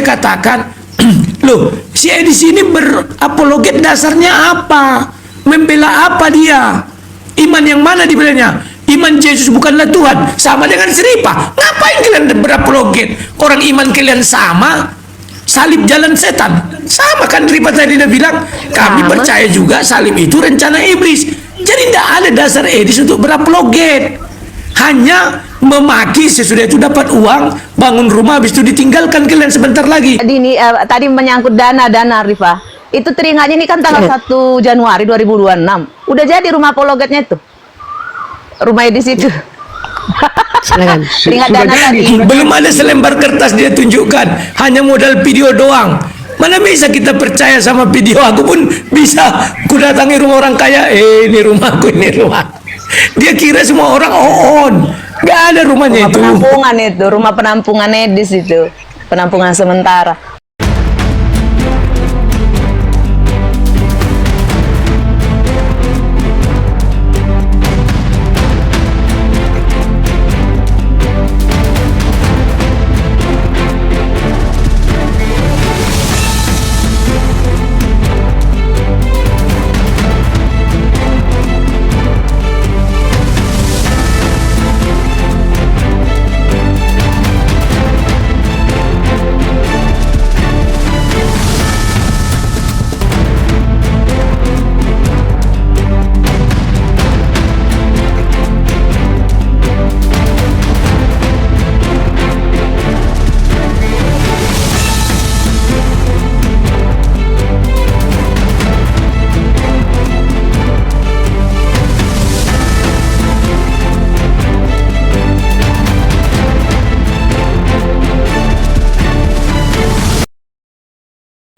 katakan, loh, si Edis ini berapologet dasarnya apa? Membela apa dia? Iman yang mana dibelanya? Iman Yesus bukanlah Tuhan, sama dengan seripah. Ngapain kalian berapologet? Orang iman kalian sama, salib jalan setan. Sama kan Ripa tadi dia bilang, kami percaya juga salib itu rencana iblis. Jadi tidak ada dasar Edis untuk berapologet. Hanya memaki sesudah itu dapat uang, bangun rumah, habis itu ditinggalkan kalian sebentar lagi. Jadi ini tadi menyangkut dana Rifa. Itu teringatnya ini kan tanggal 1 Januari 2026. Udah jadi rumah apologetnya itu. Rumah Edis itu. Silakan. Teringat dana tadi. Belum ada selembar kertas dia tunjukkan, hanya modal video doang. Mana bisa kita percaya sama video? Aku pun bisa ku datangi rumah orang kaya, ini rumahku, ini rumah. Dia kira semua orang on. Gak ada rumahnya itu. Rumah penampungan Edis itu. Penampungan sementara.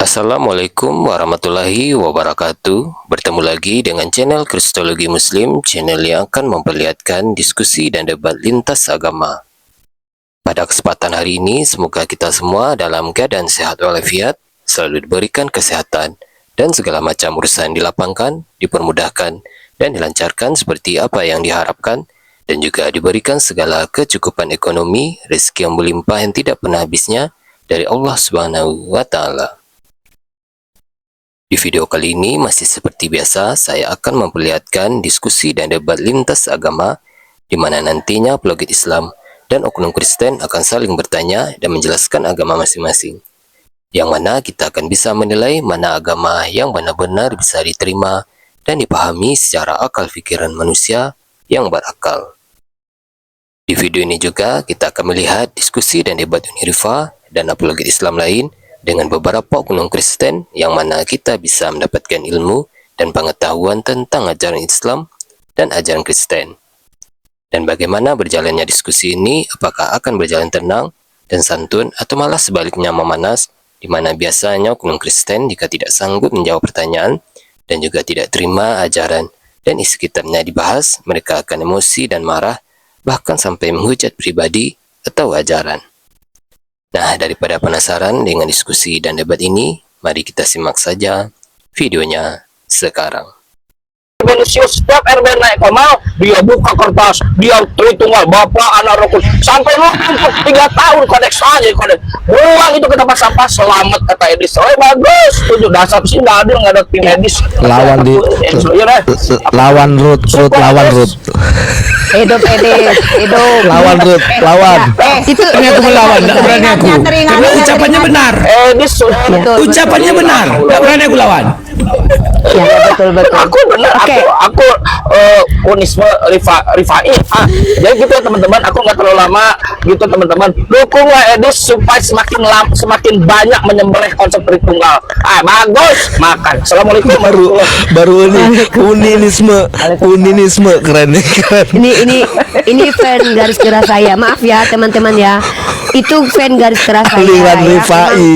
Assalamualaikum warahmatullahi wabarakatuh. Bertemu lagi dengan channel Kristologi Muslim, channel yang akan memperlihatkan diskusi dan debat lintas agama. Pada kesempatan hari ini, semoga kita semua dalam keadaan sehat walafiat, selalu diberikan kesehatan, dan segala macam urusan dilapangkan, dipermudahkan, dan dilancarkan seperti apa yang diharapkan, dan juga diberikan segala kecukupan ekonomi, rezeki yang melimpah yang tidak pernah habisnya dari Allah Subhanahu wa Ta'ala. Di video kali ini masih seperti biasa, saya akan memperlihatkan diskusi dan debat lintas agama, di mana nantinya apologet Islam dan oknum Kristen akan saling bertanya dan menjelaskan agama masing-masing. Yang mana kita akan bisa menilai mana agama yang benar-benar bisa diterima dan dipahami secara akal pikiran manusia yang berakal. Di video ini juga kita akan melihat diskusi dan debat Unirifa dan apologet Islam lain dengan beberapa oknum Kristen yang mana kita bisa mendapatkan ilmu dan pengetahuan tentang ajaran Islam dan ajaran Kristen. Dan bagaimana berjalannya diskusi ini, apakah akan berjalan tenang dan santun atau malah sebaliknya memanas, di mana biasanya oknum Kristen jika tidak sanggup menjawab pertanyaan dan juga tidak terima ajaran dan isi kitabnya dibahas, mereka akan emosi dan marah, bahkan sampai menghujat pribadi atau ajaran. Nah, daripada penasaran dengan diskusi dan debat ini, mari kita simak saja videonya sekarang. Venisius setiap RW naik Kamal, dia buka kertas, dia Tritunggal, bapak, anak rukun, sampai lu untuk 3 tahun kodeks aja, kodeks. Buang itu ke tempat sampah, selamat kata Edis. Oh bagus, 7 dasar sih nggak adil, nggak ada tim Edis. Lawan di lawan root. Hidup Edis, hidup. Lawan root, lawan. Itu Ini aku melawan, tidak berani aku. Karena ucapannya benar. Edis, Ucapannya benar, tidak berani aku lawan. ya, betul. Aku benar, aku Unisme Rifai. Jadi gitu teman-teman, aku nggak terlalu lama gitu teman-teman. Dukunglah Edis supaya semakin banyak menyembelih konsep Tritunggal. Bagus, makan. Assalamualaikum. baru ini uninisme keren. Ini fan garis keras saya. Maaf ya teman-teman ya. Itu fan garis keras saya. Aliran Rifai.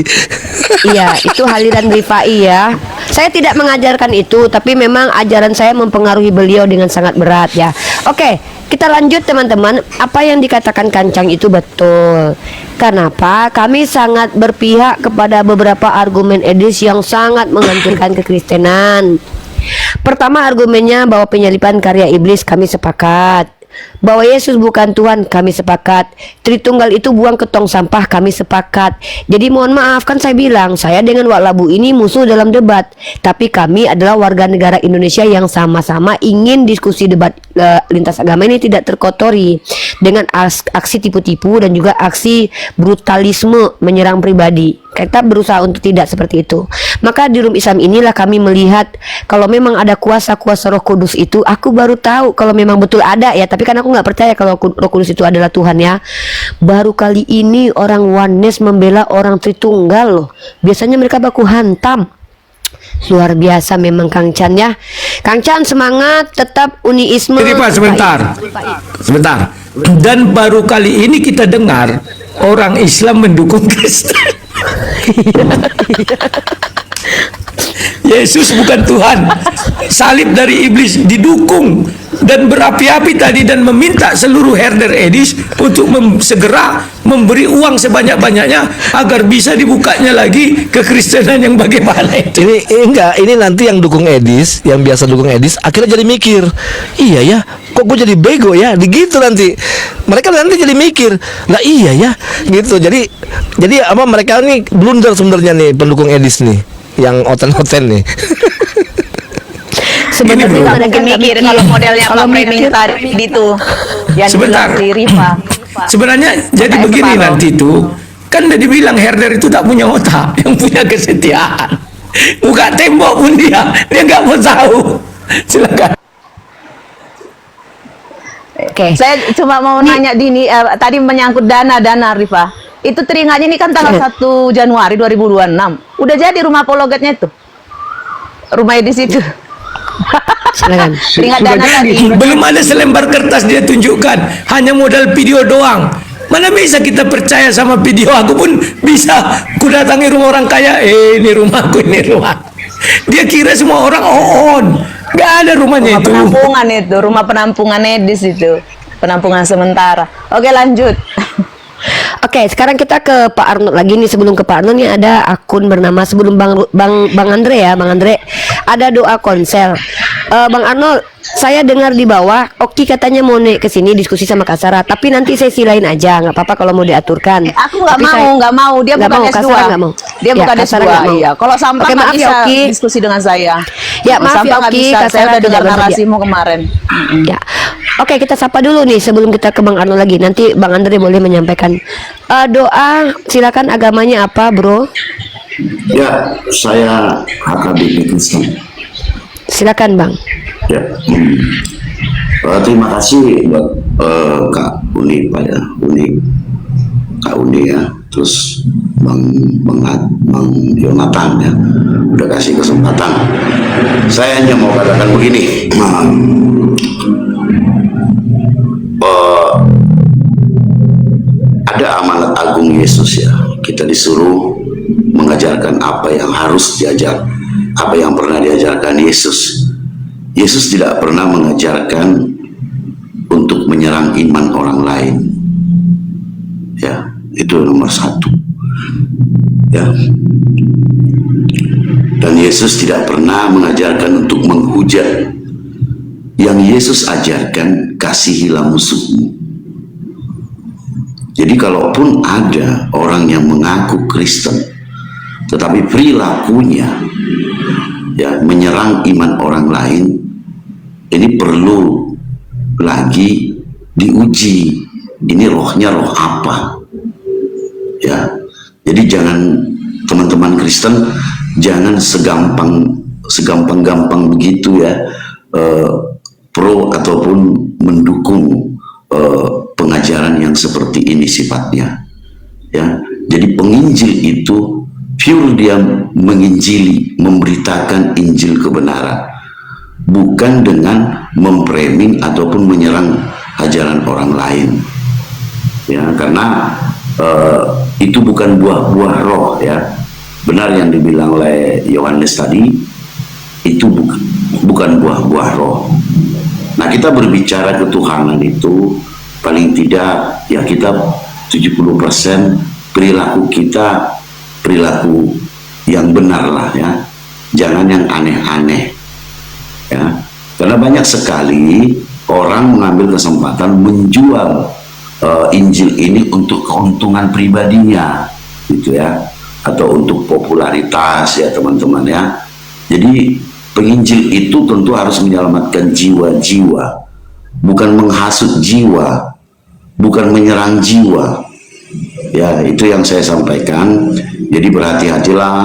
Iya, itu aliran Rifai ya. Saya tidak mengajarkan itu, tapi memang ajaran saya mempengaruhi beliau dengan sangat berat ya. Oke, kita lanjut teman-teman. Apa yang dikatakan Kancang itu betul. Kenapa? Kami sangat berpihak kepada beberapa argumen Edis yang sangat menghancurkan kekristenan. Pertama argumennya bahwa penyaliban karya iblis, kami sepakat. Bahwa Yesus bukan Tuhan, kami sepakat. Tritunggal itu buang ke tong sampah, kami sepakat. Jadi mohon maaf, kan saya bilang, saya dengan Wak Labu ini musuh dalam debat. Tapi kami adalah warga negara Indonesia yang sama-sama ingin diskusi debat lintas agama ini tidak terkotori dengan aksi tipu-tipu dan juga aksi brutalisme menyerang pribadi. Kita berusaha untuk tidak seperti itu. Maka di Room Islam inilah kami melihat kalau memang ada kuasa-kuasa Roh Kudus itu, aku baru tahu kalau memang betul ada ya. Tapi kan aku nggak percaya kalau Roh Kudus itu adalah Tuhan ya. Baru kali ini orang Oneness membela orang Tritunggal loh. Biasanya mereka baku hantam. Luar biasa memang Kang Chan ya. Kang Chan semangat, tetap uniisme. Jadi Pak, sebentar. Dan baru kali ini kita dengar orang Islam mendukung Kristen. Yesus bukan Tuhan, salib dari iblis didukung dan berapi-api tadi, dan meminta seluruh herder Edis untuk segera memberi uang sebanyak-banyaknya agar bisa dibukanya lagi kekristenan yang bagaimana itu. Ini nanti yang dukung Edis, yang biasa dukung Edis, akhirnya jadi mikir, iya ya, kok gue jadi bego ya, gitu nanti. Mereka nanti jadi mikir, lah iya ya, gitu. Jadi apa, mereka ini blunder sebenarnya nih pendukung Edis nih, yang oten-oten nih. Sebenarnya Ini, bro. nggak mungkin mikir kalau modelnya Pak Framing tadi itu yang Sebentar. dibilang si Rifa. Sebenarnya jadi Kayak begini separuh. nanti itu kan udah dibilang herder itu tak punya otak, yang punya kesetiaan. Buka tembok pun dia nggak mau tahu. Silakan. Oke. Saya cuma mau nanya Dini, tadi menyangkut dana Rifa. Itu teringatnya ini kan tanggal 1 Januari 2026. Udah jadi rumah apologetnya itu. Rumah Edis itu. Silakan. Teringat dana tadi. Belum ada selembar kertas dia tunjukkan, hanya modal video doang. Mana bisa kita percaya sama video? Aku pun bisa, ku datangi rumah orang kaya, ini rumahku, ini rumah. Dia kira semua orang on. Gak ada rumahnya Rumah itu. penampungan itu, rumah penampungan Edis itu. Penampungan sementara. Oke, lanjut. Oke, sekarang kita ke Pak Arnold lagi nih. Sebelum ke Pak Arnold nih ada akun bernama, sebelum Bang Andre ya, Bang Andre, ada doa konsel. Bang Arnold, saya dengar di bawah Oki katanya mau naik ke sini diskusi sama Kak Sarah, tapi nanti sesi lain aja, nggak apa-apa kalau mau diaturkan. Aku nggak Tapi nggak mau. Dia nggak bukan mau, S2. Kak Sarah nggak mau. Dia Ya, bukan Kak S2. Sarah nggak mau. Iya. Kalau sampah Oke, nggak maaf ya, bisa Oki. diskusi dengan saya. Ya, Kalau maaf ya, sampah nggak Oki. bisa. Kak Saya Sarah udah tidak dengar bersedia. narasimu kemarin. Ya, oke, kita sapa dulu nih sebelum kita ke Bang Arnold lagi. Nanti Bang Andre boleh menyampaikan doa. Silakan, agamanya apa, Bro? Ya, saya HKBP Kristen. Silakan, Bang. Ya, terima kasih buat Kak Uni, Kak Uni ya, terus Bang Yonatan ya, udah kasih kesempatan. Saya hanya mau katakan begini, ada amanat agung Yesus ya. Kita disuruh mengajarkan apa yang harus diajar, apa yang pernah diajarkan Yesus. Yesus tidak pernah mengajarkan untuk menyerang iman orang lain. Ya, itu nomor satu. Ya. Dan Yesus tidak pernah mengajarkan untuk menghujat. Yang Yesus ajarkan, kasihilah musuhmu. Jadi kalaupun ada orang yang mengaku Kristen, tetapi perilakunya ya menyerang iman orang lain, ini perlu lagi diuji. Ini rohnya roh apa? Ya, jadi jangan teman-teman Kristen jangan segampang-gampang begitu ya pro ataupun mendukung pengajaran yang seperti ini sifatnya. Ya, jadi penginjil itu pure, dia menginjili, memberitakan Injil kebenaran, bukan dengan memframing ataupun menyerang ajaran orang lain. Ya, karena itu bukan buah-buah roh ya. Benar yang dibilang oleh Yohanes tadi, itu bukan buah-buah roh. Nah, kita berbicara ketuhanan itu paling tidak ya kita 70% perilaku kita perilaku yang benar lah ya. Jangan yang aneh-aneh. Ya, karena banyak sekali orang mengambil kesempatan menjual Injil ini untuk keuntungan pribadinya, gitu ya, atau untuk popularitas ya teman-teman ya. Jadi penginjil itu tentu harus menyelamatkan jiwa-jiwa, bukan menghasut jiwa, bukan menyerang jiwa. Ya, itu yang saya sampaikan. Jadi berhati-hatilah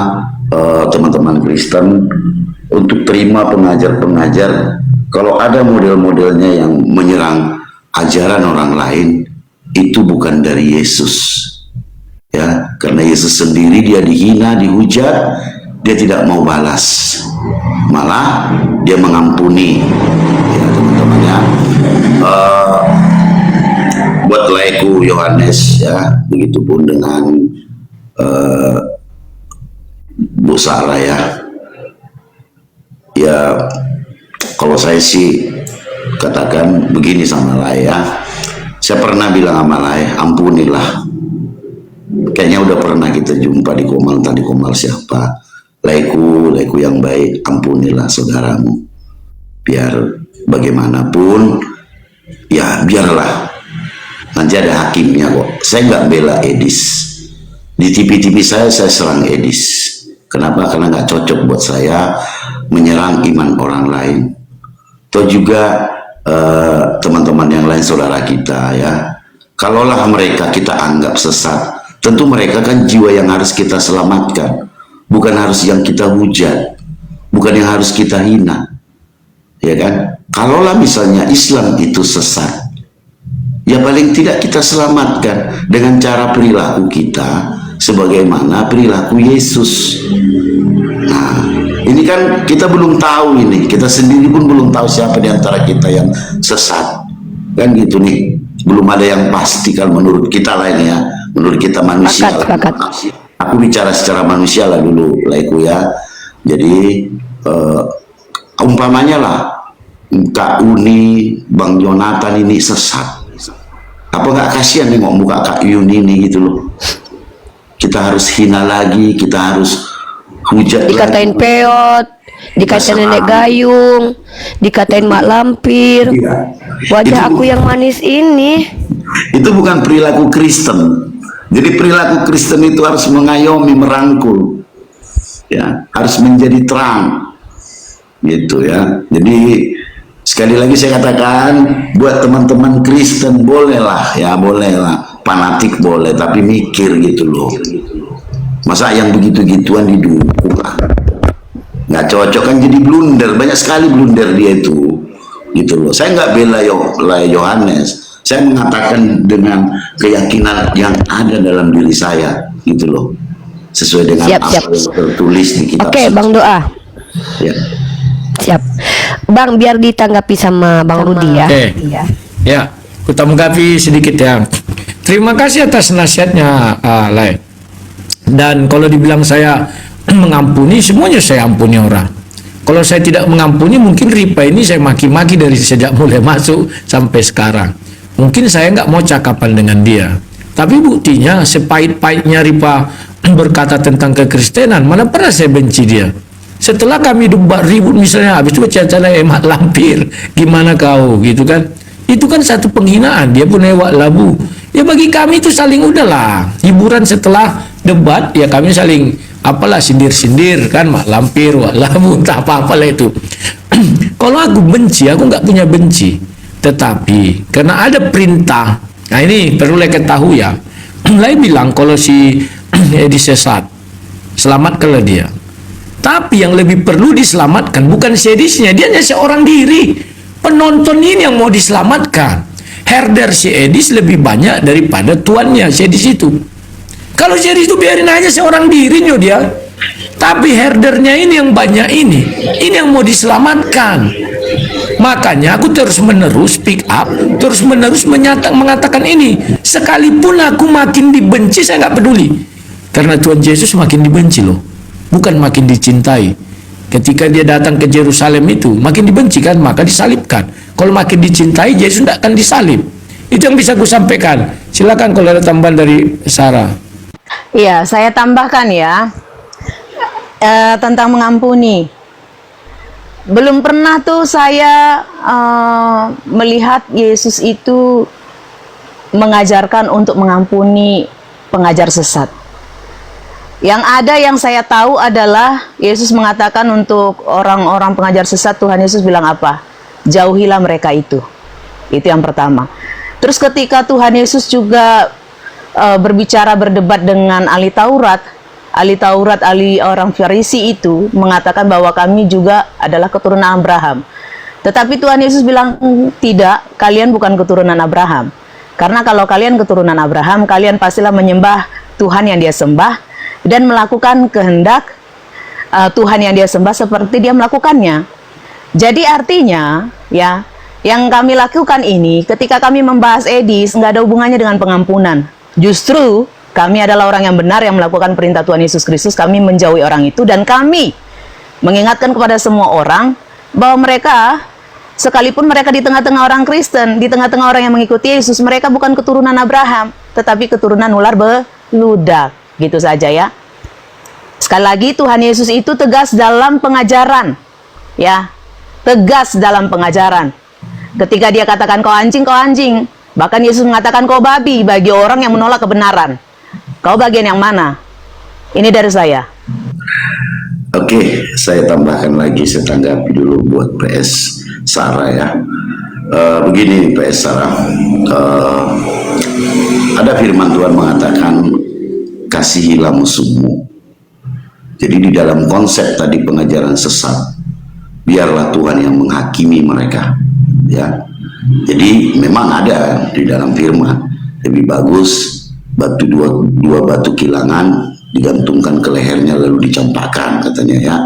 teman-teman Kristen untuk terima pengajar-pengajar. Kalau ada model-modelnya yang menyerang ajaran orang lain, itu bukan dari Yesus. Ya, karena Yesus sendiri dia dihina, dihujat, dia tidak mau balas, malah dia mengampuni. Ya teman-teman ya. Buat laiku Yohanes ya, begitupun dengan Bu Sarah ya. Ya kalau saya sih katakan begini sama Lai ya. Saya pernah bilang sama Lai, ampunilah. Kayaknya udah pernah kita jumpa di Komal, tadi Komal siapa? Laiku yang baik, ampunilah saudaramu. Biar bagaimanapun, ya biarlah. Nanti ada hakimnya kok. Saya nggak bela Edis. Di TV-TV saya serang Edis. Kenapa? Karena nggak cocok buat saya menyerang iman orang lain. Atau juga teman-teman yang lain, saudara kita ya. Kalaulah mereka kita anggap sesat, tentu mereka kan jiwa yang harus kita selamatkan, bukan harus yang kita hujat, bukan yang harus kita hina, ya kan? Kalaulah misalnya Islam itu sesat, ya paling tidak kita selamatkan dengan cara perilaku kita sebagaimana perilaku Yesus. Nah, ini kan kita belum tahu ini, kita sendiri pun belum tahu siapa di antara kita yang sesat, kan gitu nih. Belum ada yang pasti kan menurut kita lah ini ya, menurut kita manusia. Sepakat. Aku bicara secara manusia lah dulu, laiku ya. Jadi umpamanya lah Kak Uni, Bang Jonathan ini sesat, apa nggak kasihan nengok muka Kak Yuni ini gitu loh. Kita harus hina lagi, kita harus hujat Dikatain lagi. peot, dikatain nenek gayung, dikatain mak lampir. Iya. Wajah Itu- aku yang manis ini. Itu bukan perilaku Kristen. Jadi perilaku Kristen itu harus mengayomi, merangkul, ya, harus menjadi terang, gitu ya. Jadi sekali lagi saya katakan, buat teman-teman Kristen bolehlah, ya bolehlah, fanatik boleh, tapi mikir gitu loh. Masa yang begitu-gituan didukung lah, nggak cocok kan, jadi blunder, banyak sekali blunder dia itu, gitu loh. Saya nggak bela Yohanes, saya mengatakan dengan keyakinan yang ada dalam diri saya, gitu loh, sesuai dengan Siap. apa yang tertulis di kitab Oke, suci. Bang Doa. Ya. Siap. Bang, biar ditanggapi sama Bang Rudi ya. Oke. Ya, aku tanggapi sedikit ya. Terima kasih atas nasihatnya, Lai. Dan kalau dibilang saya mengampuni, semuanya saya ampuni orang. Kalau saya tidak mengampuni, mungkin Ripa ini saya maki-maki dari sejak mulai masuk sampai sekarang. Mungkin saya nggak mau cakapan dengan dia. Tapi buktinya, sepahit-pahitnya Ripa berkata tentang kekristenan, mana pernah saya benci dia. Setelah kami debat ribut misalnya, habis itu cara mak lampir, gimana kau, gitu kan. Itu kan satu penghinaan, dia pun lewat labu. Ya bagi kami itu saling udahlah, hiburan setelah debat, ya kami saling apalah sindir-sindir kan, mak lampir, wak labu, tak apa-apalah itu. Kalau aku benci, aku nggak punya benci. Tetapi karena ada perintah, nah ini perlu ketahui ya. Lai bilang kalau si Edi sesat, selamatkanlah dia. Tapi yang lebih perlu diselamatkan bukan si Edisnya, dia hanya seorang diri. Penonton ini yang mau diselamatkan. Herder si Edis lebih banyak daripada tuannya si Edis itu. Kalau si Edis itu biarin aja seorang diri dia. Tapi herdernya ini yang banyak ini yang mau diselamatkan. Makanya aku terus menerus speak up, terus menerus mengatakan ini. Sekalipun aku makin dibenci, saya nggak peduli. Karena Tuhan Yesus makin dibenci loh, bukan makin dicintai. Ketika dia datang ke Yerusalem itu, makin dibenci kan, maka disalibkan. Kalau makin dicintai, Yesus tidak akan disalib. Itu yang bisa aku sampaikan. Silakan kalau ada tambahan dari Sarah. Iya, saya tambahkan ya, tentang mengampuni. belum pernah tuh saya melihat Yesus itu mengajarkan untuk mengampuni pengajar sesat. Yang ada yang saya tahu adalah Yesus mengatakan untuk orang-orang pengajar sesat, Tuhan Yesus bilang apa? Jauhilah mereka itu. Itu yang pertama. Terus ketika Tuhan Yesus juga berbicara berdebat dengan ahli Taurat, ahli orang Farisi itu mengatakan bahwa kami juga adalah keturunan Abraham. Tetapi Tuhan Yesus bilang, tidak, kalian bukan keturunan Abraham. Karena kalau kalian keturunan Abraham, kalian pastilah menyembah Tuhan yang dia sembah dan melakukan kehendak Tuhan yang dia sembah seperti dia melakukannya. Jadi artinya, ya, yang kami lakukan ini ketika kami membahas Edis nggak ada hubungannya dengan pengampunan. Justru kami adalah orang yang benar yang melakukan perintah Tuhan Yesus Kristus. Kami menjauhi orang itu dan kami mengingatkan kepada semua orang bahwa mereka, sekalipun mereka di tengah-tengah orang Kristen, di tengah-tengah orang yang mengikuti Yesus, mereka bukan keturunan Abraham, tetapi keturunan ular beludak. Gitu saja ya. Sekali lagi, Tuhan Yesus itu tegas dalam pengajaran, ya, tegas dalam pengajaran. Ketika dia katakan kau anjing, kau anjing. Bahkan Yesus mengatakan kau babi bagi orang yang menolak kebenaran. Kau bagian yang mana? Ini dari saya. Oke, saya tambahkan lagi, saya tanggapi dulu buat PS Sarah ya. Begini PS Sarah, ada firman Tuhan mengatakan kasihilah musuhmu. Jadi di dalam konsep tadi pengajaran sesat, biarlah Tuhan yang menghakimi mereka, ya. Jadi memang ada di dalam firman, lebih bagus dua batu kilangan digantungkan ke lehernya lalu dicampakkan, katanya ya.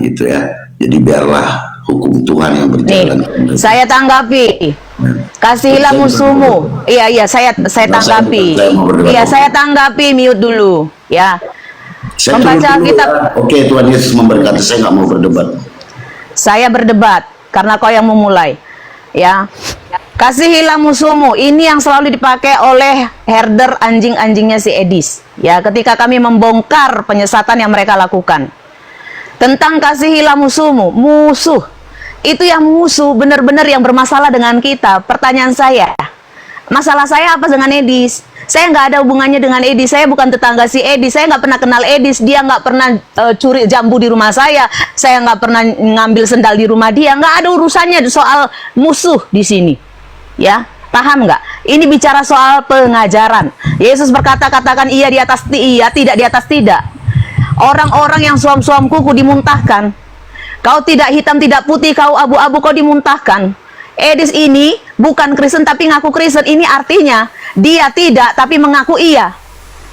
Gitu ya. Jadi biarlah hukum Tuhan yang berjalan. Nih, saya tanggapi. Kasihilah musuhmu. Iya, saya tanggapi. Iya, saya tanggapi, mute dulu, ya. Saya Membaca dulu, kitab. ya. Oke, Tuhan Yesus memberkati. Saya nggak mau berdebat. Saya berdebat karena kau yang memulai, ya. Kasihilah musuhmu. Ini yang selalu dipakai oleh herder anjing-anjingnya si Edis, ya. Ketika kami membongkar penyesatan yang mereka lakukan tentang kasihilah musuhmu, musuh itu yang musuh benar-benar yang bermasalah dengan kita. Pertanyaan saya, masalah saya apa dengan Edis? Saya nggak ada hubungannya dengan Edis. Saya bukan tetangga si Edis. Saya nggak pernah kenal Edis. Dia nggak pernah curi jambu di rumah saya. Saya nggak pernah ngambil sendal di rumah dia. Nggak ada urusannya soal musuh di sini. Ya, paham nggak? Ini bicara soal pengajaran. Yesus berkata, katakan iya di atas iya, tidak di atas tidak. Orang-orang yang suam-suam kuku dimuntahkan. Kau tidak hitam, tidak putih, kau abu-abu, kau dimuntahkan. Edis ini bukan Kristen tapi ngaku Kristen. Ini artinya dia tidak tapi mengaku iya.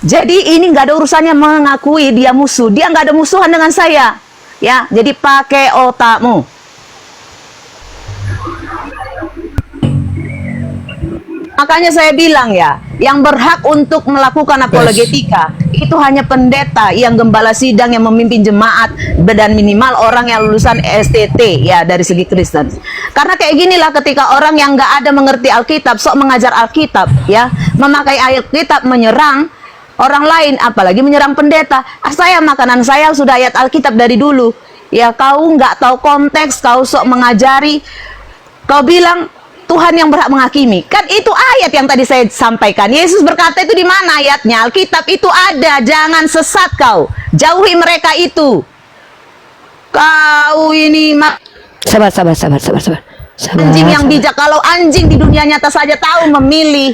Jadi ini nggak ada urusannya mengakui dia musuh. Dia nggak ada musuhan dengan saya. Ya, jadi pakai otakmu. Makanya saya bilang ya, yang berhak untuk melakukan apologetika itu hanya pendeta yang gembala sidang yang memimpin jemaat dan minimal orang yang lulusan STT ya dari segi Kristen. Karena kayak ginilah ketika orang yang nggak ada mengerti Alkitab, sok mengajar Alkitab ya, memakai Alkitab menyerang orang lain, apalagi menyerang pendeta. Saya makanan saya sudah ayat Alkitab dari dulu. Ya kau nggak tahu konteks, kau sok mengajari, kau bilang Tuhan yang berhak menghakimi. Kan itu ayat yang tadi saya sampaikan. Yesus berkata itu di mana ayatnya? Alkitab itu ada. Jangan sesat kau. Jauhi mereka itu. Kau ini Sabar. anjing yang bijak. Kalau anjing di dunia nyata saja tahu memilih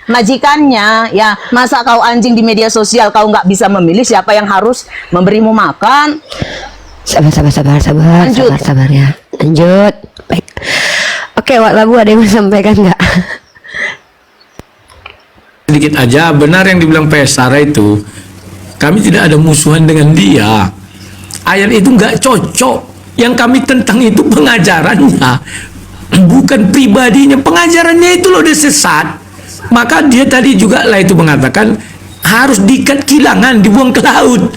majikannya, ya masa kau anjing di media sosial kau nggak bisa memilih siapa yang harus memberimu makan? Sabar ya. Lanjut. Baik. Oke, Wak Labu ada yang mau sampaikan nggak? Sedikit aja, benar yang dibilang PS Sarah itu, kami tidak ada musuhan dengan dia. Ayat itu nggak cocok. Yang kami tentang itu pengajarannya, bukan pribadinya. Pengajarannya itu loh dia sesat. Maka dia tadi juga lah itu mengatakan harus diikat kilangan, dibuang ke laut.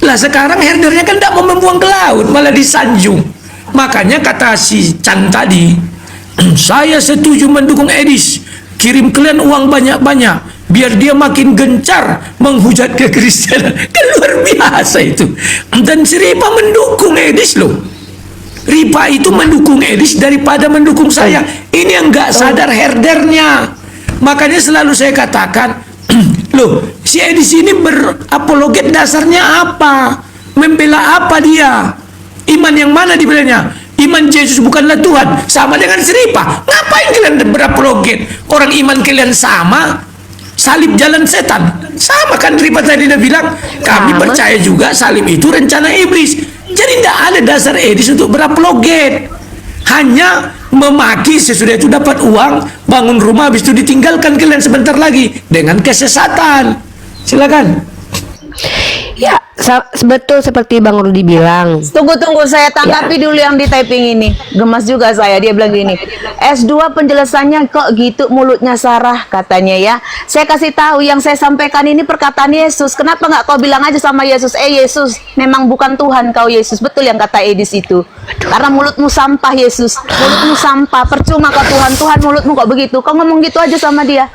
Lah sekarang herdernya kan tidak mau membuang ke laut, malah disanjung. Makanya kata si Chan tadi, saya setuju mendukung Edis. Kirim kalian uang banyak-banyak biar dia makin gencar menghujat kekristenan. Kan luar biasa itu. Dan Siripa mendukung Edis loh. Rifa itu mendukung Edis daripada mendukung saya. Ini yang nggak sadar herdernya. Makanya selalu saya katakan, loh, si Edis ini berapologet dasarnya apa? Membela apa dia? Iman yang mana dibelanya? Iman Yesus bukanlah Tuhan, sama dengan Rifa. Ngapain kalian berapologet? Orang iman kalian sama, salib jalan setan. Sama kan Rifa tadi dia bilang, kami percaya juga salib itu rencana iblis. Jadi tidak ada dasar Edis untuk berapologet. Hanya memaki sesudah itu dapat uang, bangun rumah, habis itu ditinggalkan kalian sebentar lagi dengan kesesatan. Silakan. Ya, betul seperti Bang Rudi bilang. Tunggu, saya tanggapi dulu yang di typing ini. Gemas juga saya, dia bilang gini. S2 penjelasannya kok gitu mulutnya Sarah katanya ya. Saya kasih tahu yang saya sampaikan ini perkataan Yesus. Kenapa nggak kau bilang aja sama Yesus, Yesus, memang bukan Tuhan kau Yesus. Betul yang kata Edis itu. Karena mulutmu sampah Yesus. Mulutmu sampah, percuma kau Tuhan, mulutmu kok begitu. Kau ngomong gitu aja sama dia.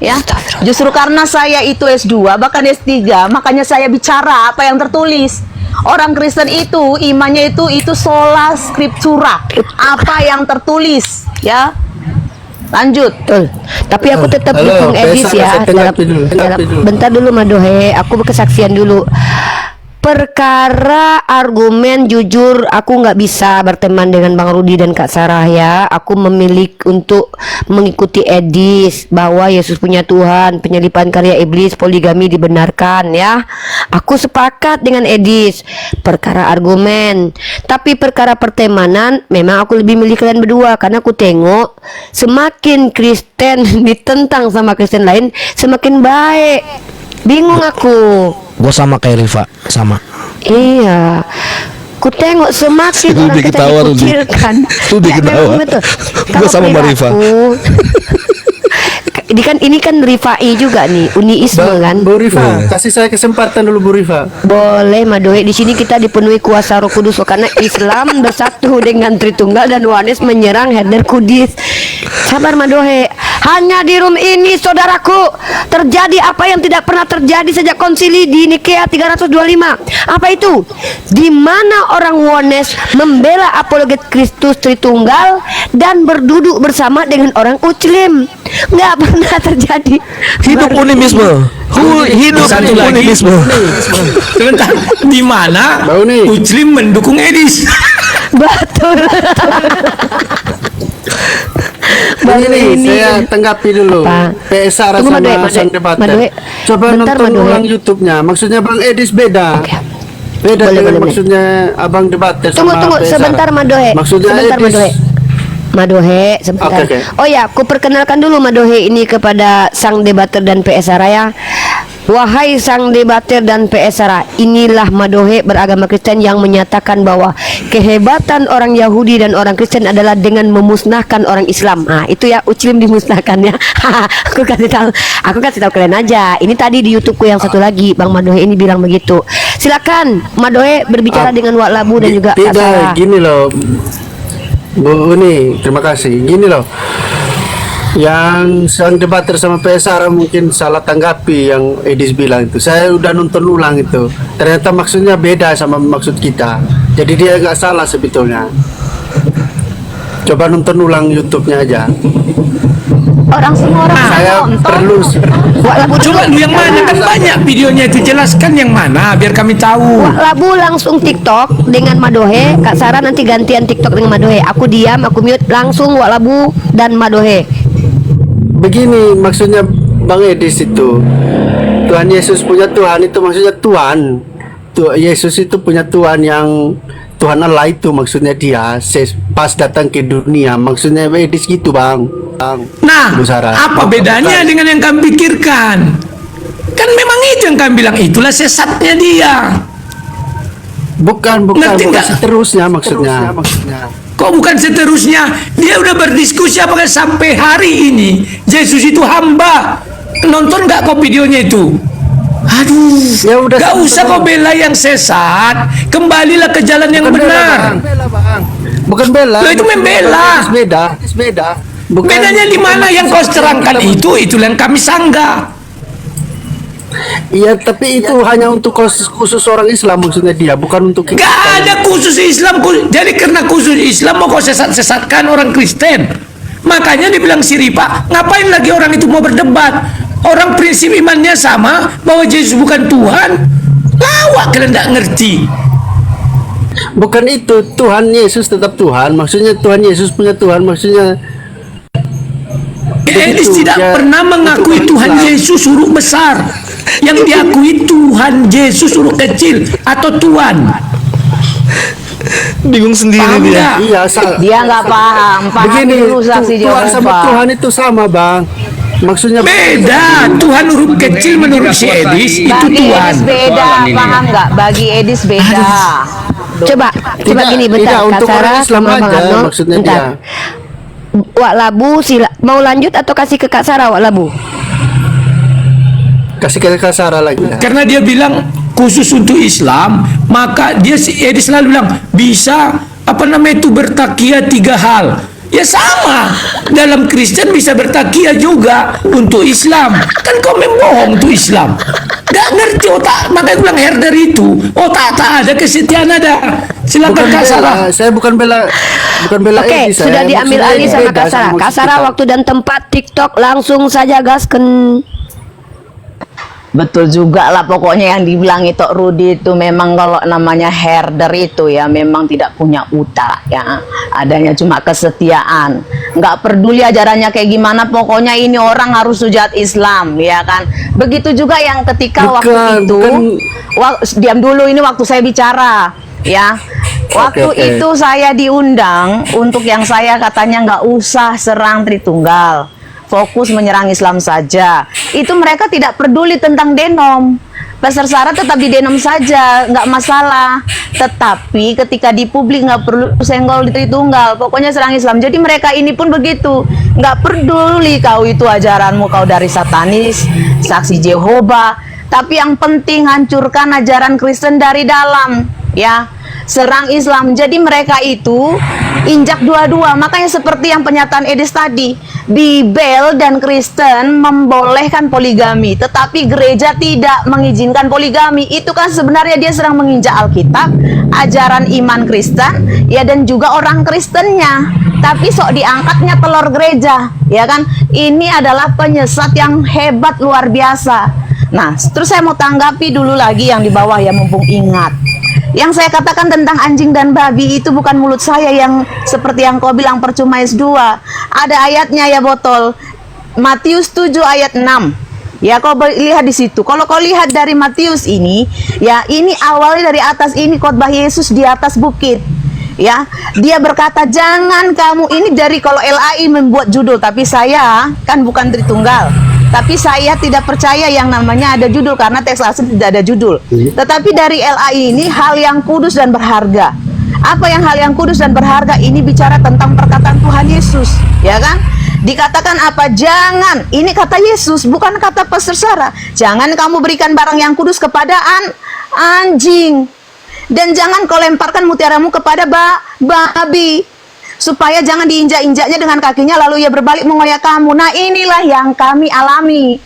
Ya, justru karena saya itu S2 bahkan S3, makanya saya bicara apa yang tertulis. Orang Kristen itu imannya itu sola scriptura, apa yang tertulis, ya. Lanjut. Betul. Tapi aku tetap dukung Edis ya. Bentar dulu Madohe, aku berkesaksian dulu. Perkara argumen jujur aku nggak bisa berteman dengan Bang Rudi dan Kak Sarah ya. Aku memilih untuk mengikuti Edis bahwa Yesus punya Tuhan, penyelipan karya iblis, poligami dibenarkan ya. Aku sepakat dengan Edis perkara argumen. Tapi perkara pertemanan memang aku lebih milih kalian berdua, karena aku tengok semakin Kristen ditentang sama Kristen lain semakin baik. Bingung aku. Gue sama kayak Rifa, sama. Iya, ku tengok semakin orang kita dikucilkan. Itu diketawa. Gue sama Mbak Rifa. Ini kan Rifai juga nih, Uniisme kan. Bu Rifa, kasih saya kesempatan dulu Bu Rifa. Boleh Madohe, di sini kita dipenuhi kuasa Roh Kudus karena Islam bersatu dengan Tritunggal dan Yohanes menyerang herder Kudus. Sabar Madohe. Hanya di room ini saudaraku terjadi apa yang tidak pernah terjadi sejak konsili di Nikea 325. Apa itu? Di mana orang Yohanes membela apologet Kristus Tritunggal dan berduduk bersama dengan orang Muslim. Nggak pernah terjadi. Hidup unimisme. Hidup Satu lagi. unimisme. Sebentar, di mana Muslim mendukung Edis? Betul. Ini saya tanggapi dulu. PSR sama sang debater. Coba nonton ulang YouTube-nya. Maksudnya Bang Edis beda. Beda dengan maksudnya Abang debater sama Tunggu PSR. sebentar Madohe. Maksudnya sebentar Edis. Madohe sebentar. Okay. Oh ya, aku perkenalkan dulu Madohe ini kepada sang debater dan PSR ya. Wahai sang debater dan PSR, inilah Madohe beragama Kristen yang menyatakan bahwa kehebatan orang Yahudi dan orang Kristen adalah dengan memusnahkan orang Islam. Nah, itu ya Muslim dimusnahkan ya. Aku kasih tahu kalian aja. Ini tadi di YouTubeku yang satu lagi, Bang Madohe ini bilang begitu. Silakan Madohe berbicara dengan Wak Labu dan juga Kak Sarah. Gini loh Bu Uni, terima kasih. Gini loh, yang sang debater sama PSR mungkin salah tanggapi yang Edis bilang itu. Saya udah nonton ulang itu, ternyata maksudnya beda sama maksud kita. Jadi dia nggak salah sebetulnya. Coba nonton ulang YouTube-nya aja. Semua orang Saya perlu Coba lu yang mana, kan banyak videonya itu, jelaskan yang mana biar kami tahu. Wak Labu langsung TikTok dengan Madohe, Kak Sarah nanti gantian TikTok dengan Madohe. Aku diam, aku mute, langsung Wak Labu dan Madohe. begini maksudnya Bang Edis itu. Tuhan Yesus punya Tuhan itu maksudnya Tuhan. Yesus itu punya Tuhan yang Tuhan Allah itu maksudnya dia pas datang ke dunia, maksudnya Edis gitu Bang. Nah, Bu Sarah. apa bedanya dengan yang kami pikirkan? Kan memang itu yang kami bilang, itulah sesatnya dia. Bukan Ngerti nggak? seterusnya maksudnya. Kok bukan seterusnya? Dia udah berdiskusi apakah sampai hari ini Yesus itu hamba. Nonton nggak kau videonya itu? Aduh, Ya udah, gak usah kau bela yang sesat. Kembalilah ke jalan yang benar. Bukan bela. Loh, itu membela. Beda. Bedanya di mana? Yang kau terangkan itulah yang kami sanggah. Iya, tapi itu hanya untuk khusus orang Islam maksudnya dia, bukan untuk kita. Gak ada khusus Islam. Jadi karena khusus Islam mau kau sesat-sesatkan orang Kristen. Makanya dibilang si Rifa, ngapain lagi orang itu mau berdebat? Orang prinsip imannya sama, bahwa Yesus bukan Tuhan. Lawak kalian tidak ngerti. Bukan itu, Tuhan Yesus tetap Tuhan. Maksudnya Tuhan Yesus punya Tuhan, maksudnya Edis begitu, tidak ya, pernah mengakui untuk Tuhan Islam. Yesus huruf besar. Yang diakui Tuhan Yesus huruf kecil atau Tuhan. Bingung sendiri Paham dia. nggak? Iya, Dia nggak paham. Paham begini, dulu saksi Tuhan sama Jehovah. Tuhan itu sama, Bang. Maksudnya Beda. Tuhan huruf kecil menurut si Edis itu Bagi Tuhan. Edis beda, paham nggak? Bagi Edis beda. Coba Tidak, gini bentar, tidak, untuk Kak Sarah orang Islam sama Bang aja, Arnold, maksudnya bentar. dia. Wak Labu, mau lanjut atau kasih ke Kak Sarah, Wak Labu? kasih ke Kak Sarah lagi. Karena dia bilang khusus untuk Islam, maka dia si Edis selalu bilang bisa itu bertakia 3 hal. Ya sama, dalam Kristen bisa bertakia juga untuk Islam. Kan kau membohong untuk Islam. Gak ngerti otak, makanya bilang herder itu otak tak ada, kesetiaan ada. Silakan Kak Sarah. Saya bukan bela Oke, Edi, sudah saya. diambil Maksudnya alih sama beda Kak Sarah. maksud Kak Sarah, kita. waktu dan tempat TikTok langsung saja gasken. Betul juga lah, pokoknya yang dibilang itu Rudi itu memang kalau namanya herder itu ya memang tidak punya utak ya, adanya cuma kesetiaan, nggak peduli ajarannya kayak gimana, pokoknya ini orang harus sujud Islam ya kan. Begitu juga yang ketika waktu itu diam dulu, ini waktu saya bicara ya, waktu Oke. itu saya diundang untuk yang saya katanya nggak usah serang Tritunggal, fokus menyerang Islam saja. Itu mereka tidak peduli tentang denom. Pastor Sarah tetap di denom saja, nggak masalah. Tetapi ketika di publik nggak perlu senggol di Tritunggal, pokoknya serang Islam. Jadi mereka ini pun begitu, nggak peduli kau itu ajaranmu, kau dari satanis, saksi Jehovah. Tapi yang penting hancurkan ajaran Kristen dari dalam, ya. Serang Islam. Jadi mereka itu injak dua-dua. Makanya seperti yang pernyataan Edis tadi, Bibel dan Kristen membolehkan poligami, tetapi gereja tidak mengizinkan poligami. Itu kan sebenarnya dia sedang menginjak Alkitab, ajaran iman Kristen, ya, dan juga orang Kristennya. Tapi sok diangkatnya telur gereja, ya kan? Ini adalah penyesat yang hebat luar biasa. Nah, terus saya mau tanggapi dulu lagi yang di bawah ya, mumpung ingat. Yang saya katakan tentang anjing dan babi itu bukan mulut saya yang seperti yang kau bilang percuma S2. Ada ayatnya ya, botol. Matius 7 ayat 6. Ya, kau lihat di situ. Kalau kau lihat dari Matius ini, ya, ini awalnya dari atas, ini khotbah Yesus di atas bukit. Ya, dia berkata, jangan kamu, ini dari kalau LAI membuat judul, tapi saya kan bukan Tritunggal. Tapi saya tidak percaya yang namanya ada judul, karena teks asli tidak ada judul. Tetapi dari LAI ini hal yang kudus dan berharga. Apa yang hal yang kudus dan berharga? Ini bicara tentang perkataan Tuhan Yesus, ya kan? Dikatakan apa? Jangan, ini kata Yesus, bukan kata Pastor Sarah. Jangan kamu berikan barang yang kudus kepada anjing, dan jangan kau lemparkan mutiaramu kepada babi, supaya jangan diinjak-injaknya dengan kakinya lalu ia berbalik mengoyak kamu. Nah, inilah yang kami alami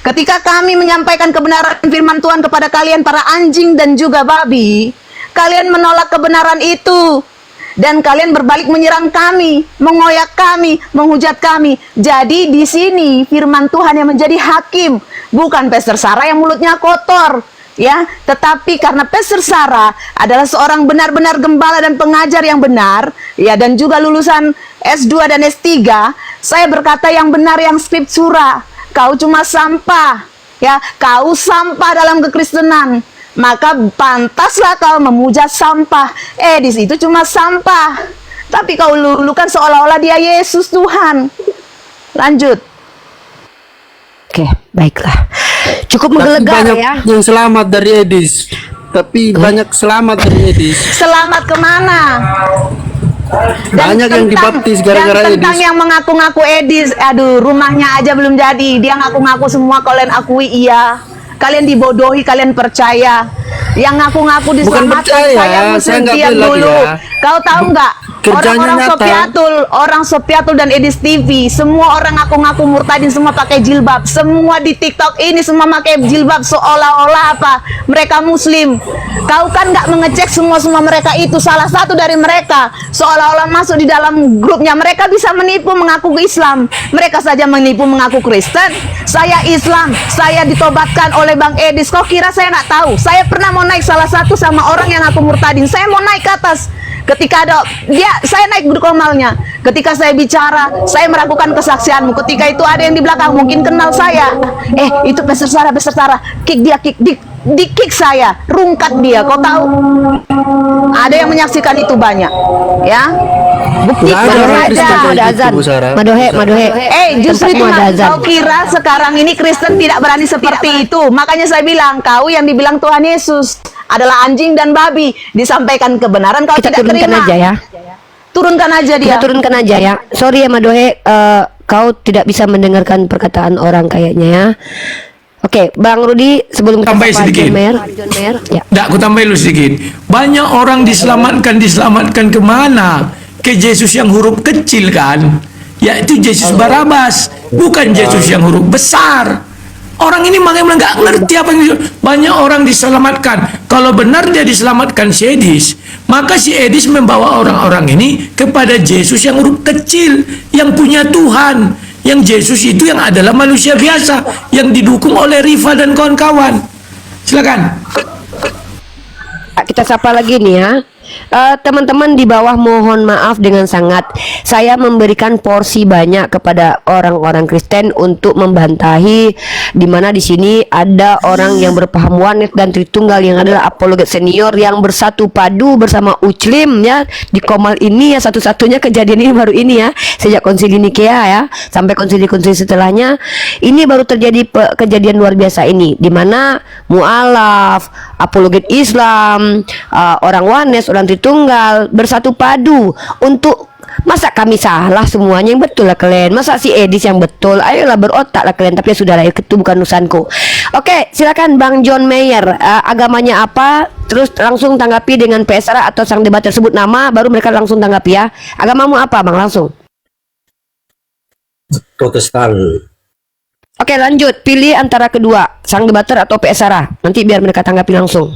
ketika kami menyampaikan kebenaran firman Tuhan kepada kalian para anjing dan juga babi. Kalian menolak kebenaran itu dan kalian berbalik menyerang kami, mengoyak kami, menghujat kami. Jadi di sini firman Tuhan yang menjadi hakim, bukan Pastor Sarah yang mulutnya kotor, ya, tetapi karena Pastor Sarah adalah seorang benar-benar gembala dan pengajar yang benar, ya, dan juga lulusan S2 dan S3, saya berkata yang benar, yang skriptura. Kau cuma sampah, ya, kau sampah dalam kekristenan, maka pantaslah kau memuja sampah. Edis itu cuma sampah, tapi kau lulukan seolah-olah dia Yesus Tuhan. Lanjut. Oke, baiklah. Cukup Tapi menggelegar banyak ya. yang selamat dari Edis. Tapi banyak selamat dari Edis. Selamat kemana? Banyak yang dibaptis gara-gara dan tentang Edis. yang mengaku-ngaku Edis, aduh, rumahnya aja belum jadi. Dia ngaku-ngaku semua, kalian akui iya. Kalian dibodohi, kalian percaya. Yang ngaku-ngaku diselamatkan, percaya, saya saya nggak diam bela dulu. dia. Kau tahu nggak? Kerjanya nyata. Orang Sopiatul dan Edis TV, semua orang ngaku-ngaku murtadin, semua pakai jilbab, semua di TikTok ini semua pakai jilbab seolah-olah apa mereka Muslim. Kau kan nggak mengecek semua mereka itu salah satu dari mereka seolah-olah masuk di dalam grupnya mereka bisa menipu mengaku Islam. Mereka saja menipu mengaku Kristen. Saya Islam, saya ditobatkan oleh Bang Edis. Kau kira saya nggak tahu? Saya pernah mau naik salah satu sama orang yang ngaku murtadin. Saya mau naik ke atas. Ketika ada saya naik berkomalnya. Ketika saya bicara, saya meragukan kesaksianmu. Ketika itu ada yang di belakang mungkin kenal saya. Itu Pastor Sarah, kick dia, di kick saya, rungkat dia. Kau tahu? Ada yang menyaksikan itu banyak, ya. Bukti ada azan. Madohe. Justru itu ada azan. kau kira sekarang ini Kristen tidak berani seperti itu. Makanya saya bilang, kau yang dibilang Tuhan Yesus adalah anjing dan babi, disampaikan kebenaran kau Kita tidak turunkan terima. aja ya. Turunkan aja dia. Kita turunkan aja ya. Sorry ya Madohe, kau tidak bisa mendengarkan perkataan orang kayaknya ya. Oke, Bang Rudi, sebelum kita Tambah sapa sedikit. John Mayer, ya. Nggak, aku tambahin dulu sedikit. Banyak orang diselamatkan kemana? Ke Yesus yang huruf kecil kan? Yaitu Yesus Barabas, bukan Yesus yang huruf besar. Orang ini makanya nggak ngerti apa yang banyak orang diselamatkan. Kalau benar dia diselamatkan si Edis, maka si Edis membawa orang-orang ini kepada Yesus yang huruf kecil, yang punya Tuhan, yang Yesus itu yang adalah manusia biasa, yang didukung oleh Riva dan kawan-kawan. Silakan. Kita sapa lagi nih ya. Teman-teman di bawah mohon maaf dengan sangat, saya memberikan porsi banyak kepada orang-orang Kristen untuk membantahi, di mana di sini ada orang yang berpaham oneness dan Tritunggal yang adalah apologet senior yang bersatu padu bersama Uclim ya di Komal ini ya, satu-satunya kejadian ini baru ini ya, sejak konsili Nikea ya sampai konsili-konsili setelahnya ini baru terjadi kejadian luar biasa ini, di mana mualaf, apologet Islam, orang oneness, orang Tritunggal bersatu padu untuk, masa kami salah semuanya, yang betul lah kalian, masa si Edis yang betul, ayolah berotak lah kalian, tapi ya sudah lah, itu bukan urusanku. Oke, silakan Bang John Mayer, agamanya apa, terus langsung tanggapi dengan PSR atau sang debat tersebut nama, baru mereka langsung tanggapi ya. Agamamu apa Bang, langsung? Protestan. Oke, lanjut, pilih antara kedua, sang debater atau PSR, nanti biar mereka tanggapi langsung.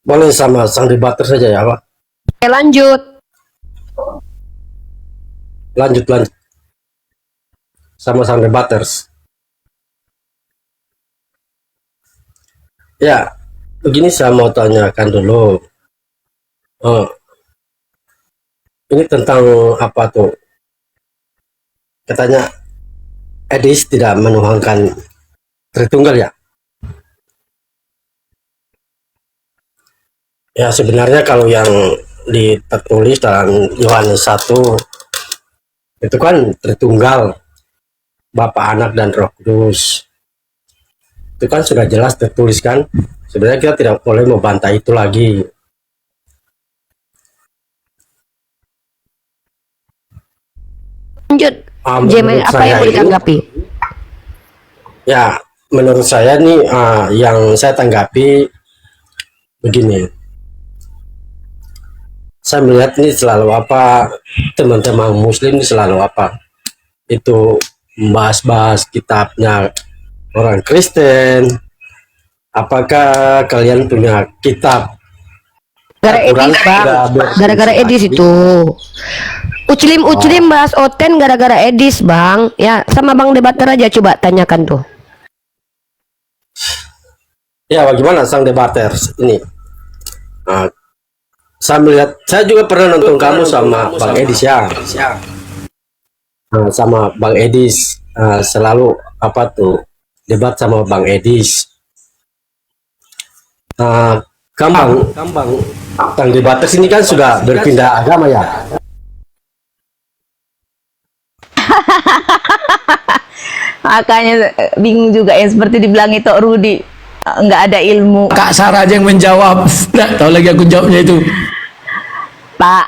Boleh sama sang debater saja ya Pak. Oke, lanjut. Lanjut sama sang debaters. Ya, begini saya mau tanyakan dulu. Ini tentang apa tuh? Katanya Edis tidak menuhankan Tritunggal ya? Ya sebenarnya kalau yang tertulis dalam Yohanes 1 itu kan Tritunggal, Bapa, Anak, dan Roh Kudus. Itu kan sudah jelas tertulis kan. Sebenarnya kita tidak boleh membantah itu lagi. Lanjut. Menurut apa saya yang boleh ini, ditanggapi? ya menurut saya nih yang saya tanggapi begini. Saya melihat ini selalu apa, teman-teman Muslim ini selalu apa, itu membahas-bahas kitabnya orang Kristen. Apakah kalian punya kitab? Gara-gara Edis itu. Uclim bahas Oten gara-gara Edis Bang. Ya sama Bang debater aja, coba tanyakan tuh. Ya bagaimana sang debater ini? Saya melihat, saya juga pernah nonton kamu sama Bang Edis ya. Sama Bang Edis selalu apa tuh debat sama Bang Edis. Kambang sang debater sini kan sudah berpindah agama ya. Makanya bingung juga yang seperti dibilang itu Rudi, nggak ada ilmu. Kak Sarah aja yang menjawab. Nggak tahu lagi aku jawabnya itu. Pak,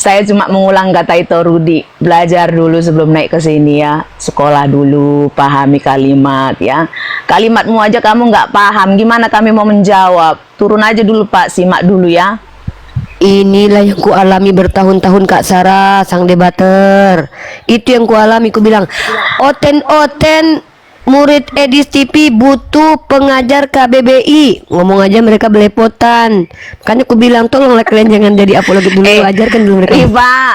saya cuma mengulang kata itu Rudi. Belajar dulu sebelum naik ke sini ya. Sekolah dulu, pahami kalimat ya. Kalimatmu aja kamu nggak paham, gimana kami mau menjawab? Turun aja dulu Pak, simak dulu ya. Inilah yang ku alami bertahun-tahun Kak Sarah, sang debater. Itu yang ku alami, ku bilang, oten-oten murid Edis TV butuh pengajar KBBI. Ngomong aja mereka belepotan. Makanya aku bilang tolonglah kalian jangan jadi apologi dulu, ajarkan dulu mereka.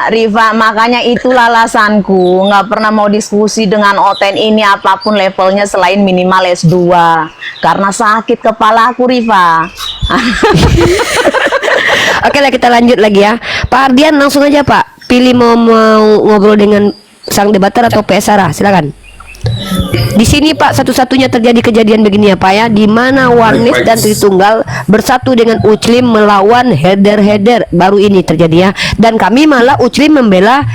Riva, makanya itulah alasanku nggak pernah mau diskusi dengan Oten ini apapun levelnya selain minimal S2 karena sakit kepala aku, Riva. Oke lah, kita lanjut lagi ya. Pak Ardian, langsung aja Pak, pilih mau ngobrol dengan sang debater atau PS Sarah, silakan. Di sini Pak satu-satunya terjadi kejadian begini ya Pak ya, di mana Warnis dan Tritunggal bersatu dengan Uclim melawan header baru ini terjadi ya, dan kami malah Uclim membela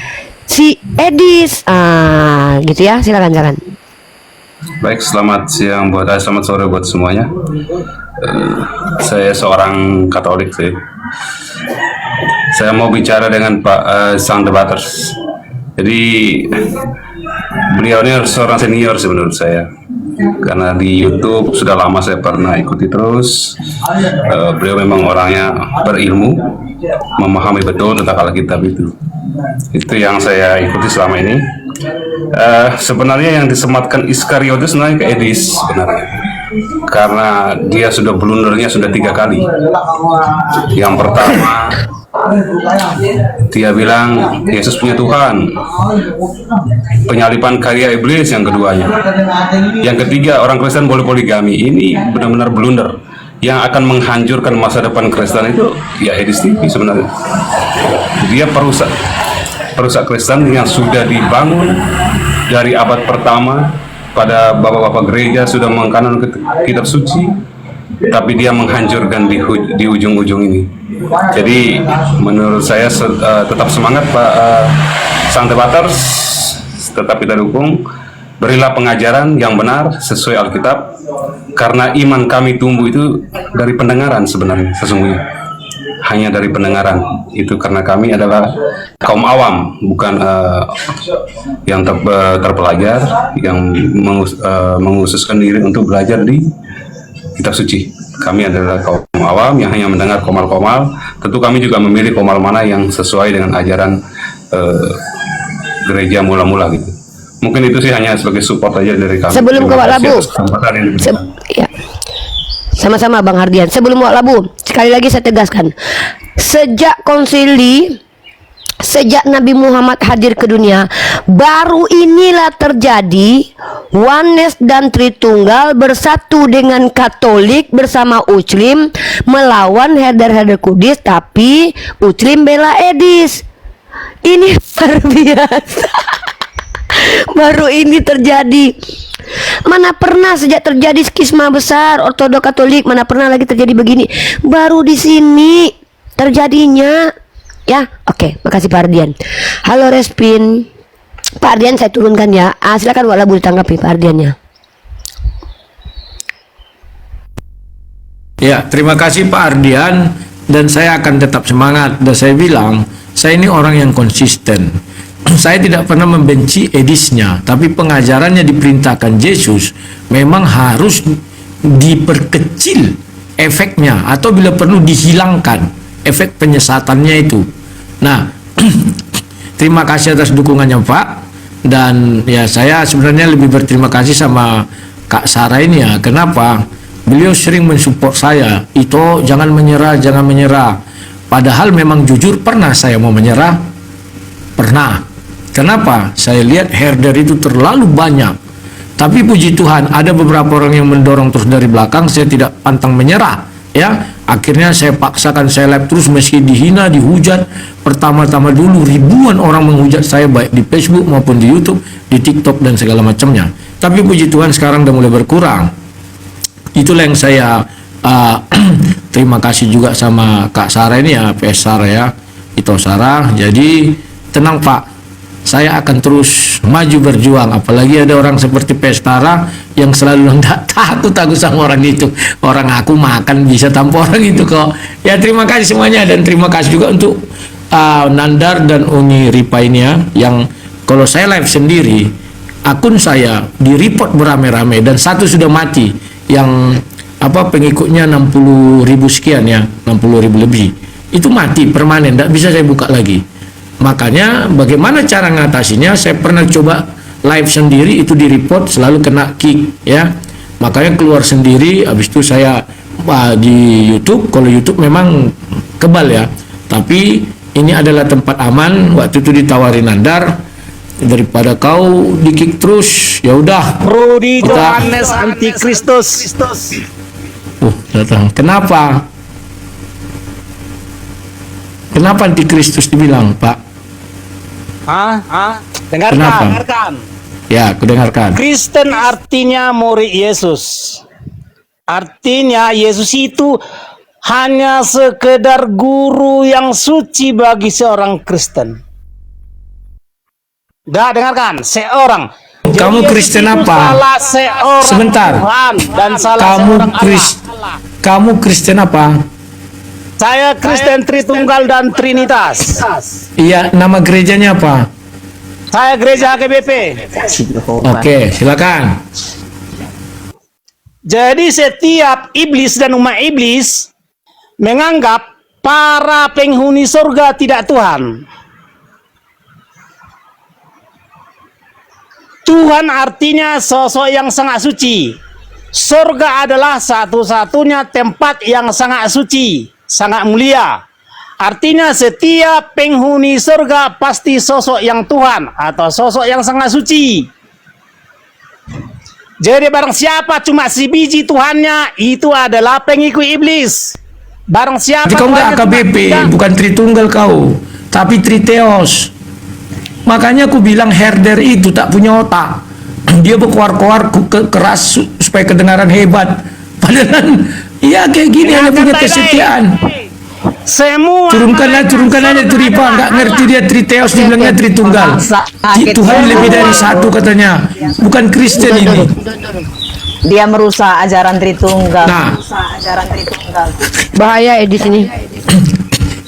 si Edis, gitu ya, silakan. Baik, selamat sore buat semuanya. Saya seorang Katolik sih. Saya mau bicara dengan Pak sang debaters. Jadi beliau ini seorang senior sih menurut saya, karena di YouTube sudah lama saya pernah ikuti terus. Beliau memang orangnya berilmu, memahami betul tentang Alkitab itu yang saya ikuti selama ini. Sebenarnya yang disematkan Iskariotus naik ke Edis sebenarnya, karena dia sudah blundernya sudah 3 kali. Yang pertama, dia bilang Yesus punya Tuhan, penyalipan karya iblis yang keduanya. Yang ketiga, orang Kristen boleh poligami. Ini benar-benar blunder yang akan menghancurkan masa depan Kristen itu ya Edis TV sebenarnya. Dia perusak Kristen yang sudah dibangun dari abad pertama, pada bapak-bapak gereja sudah mengkanon kitab suci, tapi dia menghancurkan di ujung-ujung ini. Jadi menurut saya tetap semangat Pak sang debaters, tetap kita dukung. Berilah pengajaran yang benar sesuai Alkitab, karena iman kami tumbuh itu dari pendengaran sebenarnya, sesungguhnya hanya dari pendengaran itu, karena kami adalah kaum awam, bukan yang terpelajar yang menghususkan diri untuk belajar di kitab suci. Kami adalah kaum awam yang hanya mendengar komal-komal. Tentu kami juga memilih komal mana yang sesuai dengan ajaran gereja mula-mula gitu. Mungkin itu sih hanya sebagai support aja dari kami. Sebelum ke Pak Labu, ya. Sama-sama Bang Hardian. Sebelum Wak Labu, sekali lagi saya tegaskan, sejak Nabi Muhammad hadir ke dunia, baru inilah terjadi Oneness dan Tritunggal bersatu dengan Katolik bersama Uclim melawan header Kudus, tapi Uclim bela Edis. Ini luar biasa. Baru ini terjadi. Mana pernah sejak terjadi skisma besar Ortodok Katolik, mana pernah lagi terjadi begini. Baru di sini terjadinya. Ya, oke, makasih Pak Ardian. Halo Respin. Pak Ardian saya turunkan ya. Silakan Wak Labu ditanggapi Pak Ardiannya. Ya, terima kasih Pak Ardian, dan saya akan tetap semangat. Dan saya bilang, saya ini orang yang konsisten. Saya tidak pernah membenci Edisnya, tapi pengajarannya diperintahkan Yesus memang harus diperkecil efeknya, atau bila perlu dihilangkan efek penyesatannya itu. Nah, terima kasih atas dukungannya Pak, dan ya saya sebenarnya lebih berterima kasih sama Kak Sarah ini ya. Kenapa? Beliau sering mensupport saya, itu jangan menyerah. Padahal memang jujur pernah saya mau menyerah, pernah. Kenapa? Saya lihat herder itu terlalu banyak. Tapi puji Tuhan, ada beberapa orang yang mendorong terus dari belakang. Saya tidak pantang menyerah, ya. Akhirnya saya paksakan, saya live terus meski dihina, dihujat. Pertama-tama dulu ribuan orang menghujat saya, baik di Facebook maupun di YouTube, di TikTok dan segala macamnya. Tapi puji Tuhan sekarang udah mulai berkurang. Itulah yang saya terima kasih juga sama Kak Sarah ini ya, PS Sarah ya, itu Sarah. Jadi tenang Pak, saya akan terus maju berjuang. Apalagi ada orang seperti Pestara yang selalu tidak takut sama orang itu. Orang aku makan bisa tanpa orang itu kok. Ya terima kasih semuanya, dan terima kasih juga untuk Nandar dan Uni Ripa ini ya, yang kalau saya live sendiri akun saya di report beramai-ramai dan satu sudah mati, yang pengikutnya 60.000 sekian ya, 60.000 lebih. itu mati permanen, tidak bisa saya buka lagi. Makanya bagaimana cara ngatasinya? Saya pernah coba live sendiri, itu di report, selalu kena kick ya. Makanya keluar sendiri, habis itu saya di YouTube. Kalau YouTube memang kebal ya, tapi ini adalah tempat aman. Waktu itu ditawarin Nandar, daripada kau di kick terus, ya udah. Rudi Johannes Antikristus. Datang. Kenapa? Kenapa antikristus dibilang, Pak? Dengarkan. Ya, aku dengarkan. Kristen artinya murid Yesus. Artinya Yesus itu hanya sekedar guru yang suci bagi seorang Kristen. Dengarkan, seorang. Kamu Jadi Kristen Yesus itu apa? salah seorang Sebentar. Tuhan dan salah Kamu seorang Allah. Kamu Kristen apa? Saya Kristen Tritunggal dan Trinitas. Iya, nama gerejanya apa? Saya gereja HKBP. Oke, silakan. Jadi setiap iblis dan umat iblis menganggap para penghuni surga tidak Tuhan. Tuhan artinya sosok yang sangat suci. Surga adalah satu-satunya tempat yang sangat suci, sangat mulia. Artinya setiap penghuni surga pasti sosok yang Tuhan atau sosok yang sangat suci. Jadi barang siapa cuma si biji Tuhannya, itu adalah pengikut iblis. Barang siapa Jadi kau nggak AKBP, bukan Tritunggal kau, tapi Triteos. Makanya aku bilang herder itu tak punya otak. Dia berkoar-koar keras supaya kedengaran hebat. Padahal iya kayak gini, hanya punya kesetiaan. Semua Turunkan aja itu Rifa, nggak ngerti dia Triteos, dibilangnya Tritunggal. Tuhan lebih dari satu katanya, bukan Kristen ini. Dia merusak ajaran Tritunggal. Nah, Bahaya di sini.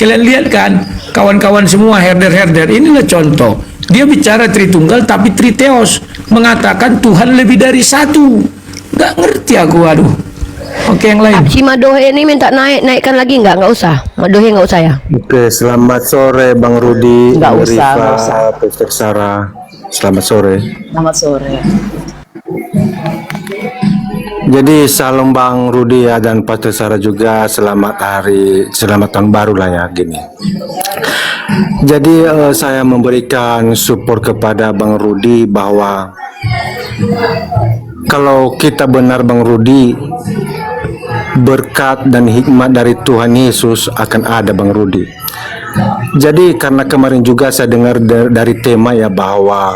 kalian lihat kan, kawan-kawan semua herder-herder, inilah contoh. Dia bicara Tritunggal tapi Triteos, mengatakan Tuhan lebih dari satu. Nggak ngerti aku, aduh. Oke, yang lain. Si Madohe ini minta naikkan lagi nggak usah. Madohe nggak usah ya. Oke, selamat sore Bang Rudi, Nggak usah, Rifa, nggak usah. Pastor Sarah. Selamat sore. Selamat sore. Jadi salam Bang Rudi ya, dan Pastor Sarah juga, selamat tahun baru lah ya gini. Jadi saya memberikan support kepada Bang Rudi bahwa kalau kita benar Bang Rudi, berkat dan hikmat dari Tuhan Yesus akan ada Bang Rudi. Jadi karena kemarin juga saya dengar dari tema ya bahwa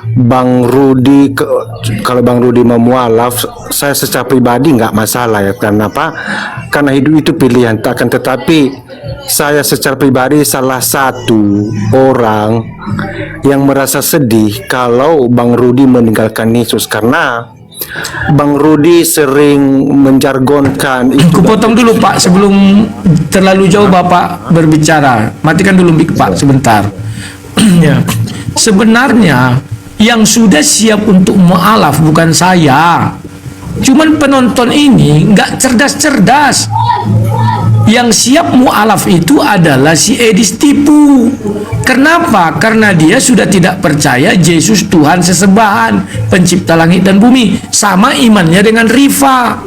Bang Rudi, kalau Bang Rudi mau mualaf, saya secara pribadi nggak masalah ya. Kenapa? Karena hidup itu pilihan. Akan tetapi saya secara pribadi salah satu orang yang merasa sedih kalau Bang Rudi meninggalkan Yesus, karena Bang Rudi sering menjargonkan itu. Aku potong dulu Pak, sebelum terlalu jauh Bapak berbicara. Matikan dulu mic Pak sebentar. Ya. Sebenarnya yang sudah siap untuk mualaf bukan saya. Cuman penonton ini nggak cerdas-cerdas. Yang siap mualaf itu adalah si Edis Tipu. Kenapa? Karena dia sudah tidak percaya Yesus Tuhan sesembahan, pencipta langit dan bumi. Sama imannya dengan Rifa.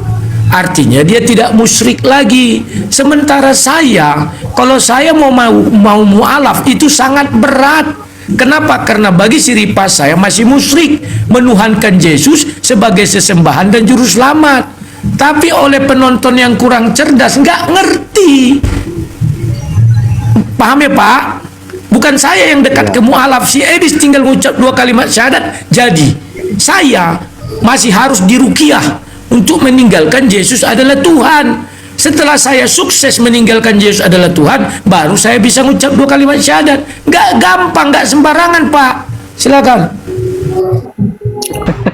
Artinya dia tidak musyrik lagi. Sementara saya, kalau saya mau mualaf itu sangat berat. Kenapa? Karena bagi si Rifa saya masih musyrik, menuhankan Yesus sebagai sesembahan dan juru selamat. Tapi oleh penonton yang kurang cerdas, nggak ngerti. Paham ya Pak? Bukan saya yang dekat ke mualaf, si Edis tinggal mengucap 2 kalimat syahadat. Jadi saya masih harus diruqyah untuk meninggalkan Yesus adalah Tuhan. Setelah saya sukses meninggalkan Yesus adalah Tuhan, baru saya bisa mengucap 2 kalimat syahadat. Nggak gampang, nggak sembarangan Pak. Silakan.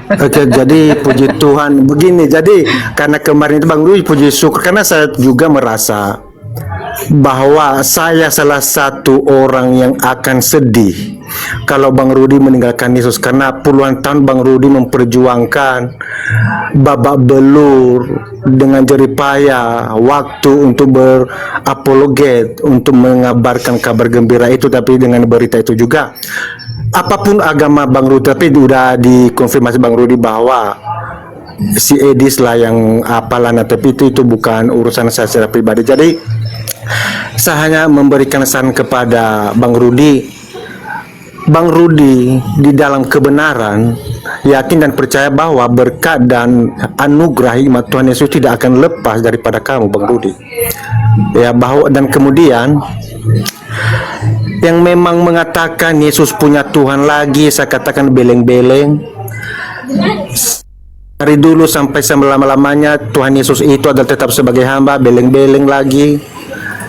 Oke, jadi puji Tuhan begini. Jadi karena kemarin itu Bang Rudi puji syukur, karena saya juga merasa bahwa saya salah satu orang yang akan sedih kalau Bang Rudi meninggalkan Yesus, karena puluhan tahun Bang Rudi memperjuangkan babak belur dengan jerih payah waktu untuk berapologet, untuk mengabarkan kabar gembira itu, tapi dengan berita itu juga apapun agama Bang Rudi, tapi udah dikonfirmasi Bang Rudi bahwa si Edis lah yang apalah, tapi itu bukan urusan saya secara pribadi. Jadi saya hanya memberikan saran kepada Bang Rudi. Bang Rudi di dalam kebenaran yakin dan percaya bahwa berkat dan anugerah hikmat Tuhan Yesus tidak akan lepas daripada kamu, Bang Rudi. Ya, bahwa dan kemudian yang memang mengatakan Yesus punya Tuhan lagi, saya katakan beleng-beleng. Dari dulu sampai selama-lamanya Tuhan Yesus itu adalah tetap sebagai hamba, beleng-beleng lagi.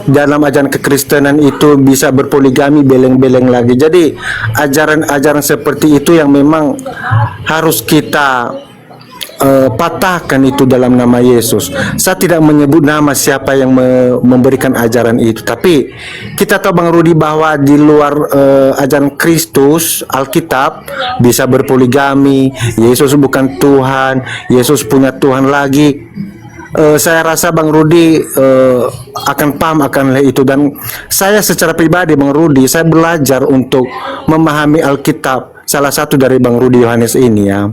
Dalam ajaran kekristenan itu bisa berpoligami, beleng-beleng lagi. Jadi ajaran-ajaran seperti itu yang memang harus kita patahkan itu dalam nama Yesus. Saya tidak menyebut nama siapa yang memberikan ajaran itu, tapi kita tahu Bang Rudi bahwa di luar ajaran Kristus, Alkitab bisa berpoligami. Yesus bukan Tuhan, Yesus punya Tuhan lagi. Saya rasa Bang Rudi akan paham akan itu, dan saya secara pribadi Bang Rudi, saya belajar untuk memahami Alkitab, salah satu dari Bang Rudi Yohanes ini ya.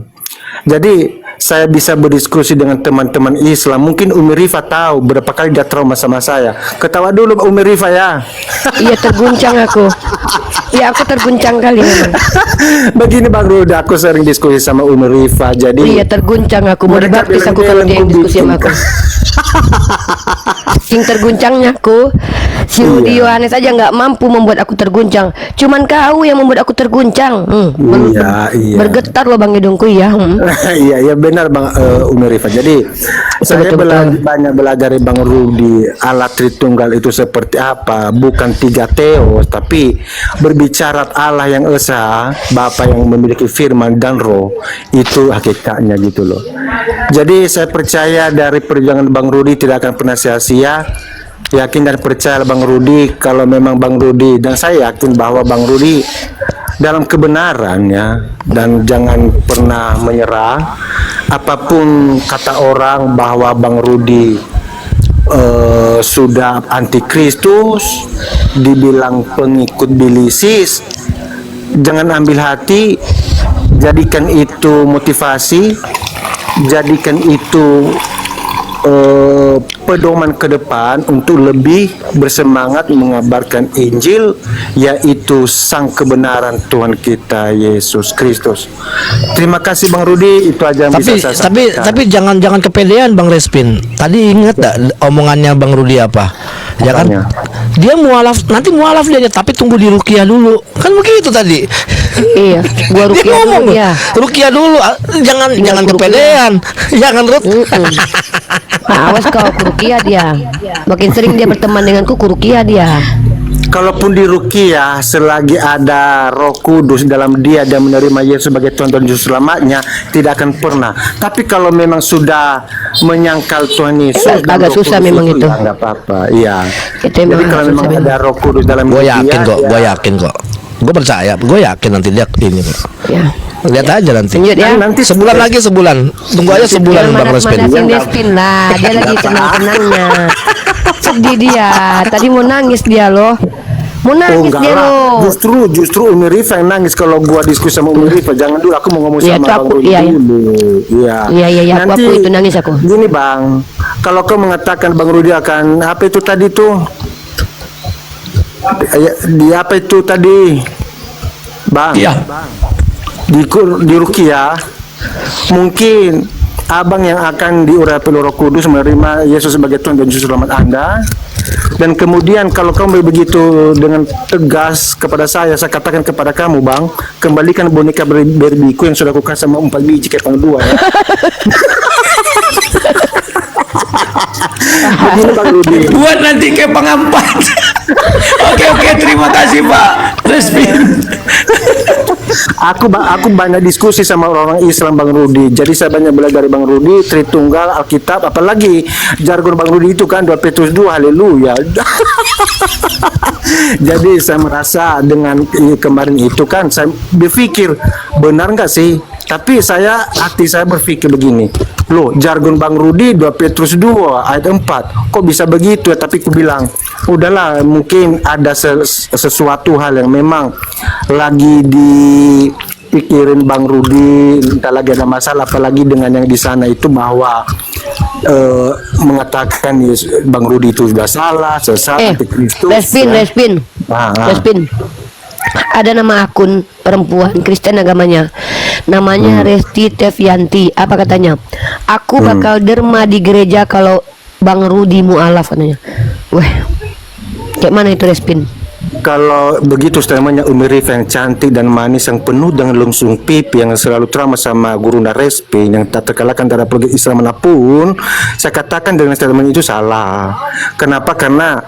Jadi saya bisa berdiskusi dengan teman-teman Islam. Mungkin Umi Rifa tahu berapa kali dia trauma sama saya. Ketawa dulu Umi Rifa ya. Iya, terguncang aku. Ya, aku terguncang kali memang. Begini Bang Rudi, aku sering diskusi sama Umi Rifa. Jadi Iya, terguncang aku. Mau dibaptis aku kalau dia yang diskusi sama aku. Yang terguncangnya aku, si Rudi Yohanes aja nggak mampu membuat aku terguncang. Cuman kau yang membuat aku terguncang. Iya. Bergetar loh Bang hidungku ya. Iya benar Bang Umi Rifa. Jadi saya banyak belajar dari Bang Rudi alat Tritunggal itu seperti apa. Bukan 3 teos, tapi berbicara Allah yang esa, Bapa yang memiliki firman dan roh. Itu hakikatnya gitu loh. Jadi saya percaya dari perjuangan Bang Rudi tidak akan pernah sia-sia. Yakin dan percaya Bang Rudi, kalau memang Bang Rudi, dan saya yakin bahwa Bang Rudi dalam kebenaran ya, dan jangan pernah menyerah. Apapun kata orang bahwa Bang Rudi sudah antikristus, dibilang pengikut bilisis, jangan ambil hati, jadikan itu motivasi, jadikan itu pedoman ke depan untuk lebih bersemangat mengabarkan Injil, yaitu sang kebenaran Tuhan kita Yesus Kristus. Terima kasih Bang Rudi, itu aja yang bisa saya sampaikan. Tapi jangan kepedean Bang Respin. Tadi ingat tak omongannya Bang Rudi apa? Ya kan? Dia mualaf, nanti mualaf dia, tapi tunggu di ruqyah dulu. Kan begitu tadi. Iya, gua ruqyah dulu ya. Ruqyah dulu, jangan kepedean. Jangan Awas kau kurukia dia. Makin sering dia berteman denganku, kurukia dia. Kalaupun di ruqyah selagi ada Roh Kudus dalam dia dan menerima Yesus sebagai Tuhan dan Juru Selamatnya, tidak akan pernah. Tapi kalau memang sudah menyangkal Tuhan Yesus, agak susah memang itu. Enggak apa-apa. Iya. Jadi kalau memang ada Roh Kudus dalam gue dia, yakin kok, gue yakin kok. Gue percaya, gue yakin nanti dia ini kok. Ya. Lihat aja nanti. Nanti sebulan lagi sebulan. Tunggu aja sebulan Bang Respin. Respin lah, dia lagi senang-senangnya. Sedih dia. Tadi mau nangis dia loh. Mau nangis dia loh. Justru Umi Rifa yang nangis kalau gua diskusi sama Umi Rifa. Jangan dulu, aku mau ngomong sama Bang Rudi dulu. Iya, nanti, aku itu nangis aku. Gini Bang, kalau kau mengatakan Bang Rudi akan apa itu tadi tuh? Di apa itu tadi? Bang. Iya. Di ruqyah mungkin abang yang akan diurapi Roh Kudus, menerima Yesus sebagai Tuhan dan Juru Selamat Anda. Dan kemudian kalau kamu begitu dengan tegas kepada saya katakan kepada kamu, Bang, kembalikan boneka berbiku yang sudah aku kasih sama 4 biji kayak Bang 2 ya. Begini Bang Rudi. Buat nanti kayak pengampat. Oke, terima kasih Pak Respin. Aku banyak diskusi sama orang-orang Islam Bang Rudi. Jadi saya banyak belajar dari Bang Rudi, Tritunggal, Alkitab, apalagi jargon Bang Rudi itu kan 2 Petrus 2, haleluya. Jadi saya merasa dengan kemarin itu kan saya berpikir benar nggak sih? Tapi hati saya berpikir begini, loh jargon Bang Rudi 2 Petrus 2 ayat 4, kok bisa begitu ya? Tapi aku bilang, udahlah mungkin ada sesuatu hal yang memang lagi dipikirin Bang Rudi, entah lagi ada masalah, apalagi dengan yang di sana itu bahwa mengatakan Bang Rudi itu sudah salah, sesat, antikristus. Respin. Ada nama akun perempuan Kristen agamanya, namanya Resti Tevianti. Apa katanya? Aku bakal derma di gereja kalau Bang Rudi mualaf katanya. Wah, kayak mana itu Respin? Kalau begitu namanya Umi Rif yang cantik dan manis, yang penuh dengan lungsung pipi, yang selalu trauma sama guru Respin, yang tak terkalahkan dari apologi Islam manapun, saya katakan dengan statement itu salah. Kenapa? Karena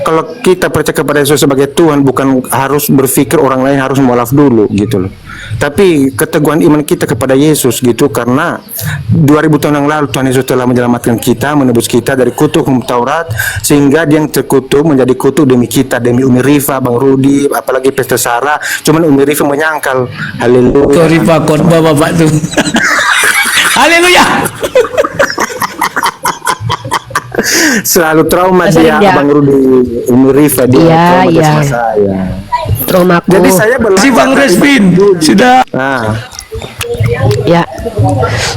kalau kita percaya kepada Yesus sebagai Tuhan, bukan harus berpikir orang lain harus mualaf dulu gitu loh. Tapi keteguhan iman kita kepada Yesus gitu, karena 2000 tahun yang lalu Tuhan Yesus telah menyelamatkan kita, menebus kita dari kutuk hukum Taurat, sehingga dia yang terkutuk menjadi kutuk demi kita, demi Umi Rifa, Bang Rudi, apalagi Pastor Sarah. Cuman Umi Rifa menyangkal. Haleluya. Sorry Pak, khotbah Bapak tuh. Haleluya. Selalu trauma dia, Bang Rudi, Umi Rifa, dia trauma sama saya. Traumaku. Jadi saya Si Bang Respin sudah. Ya.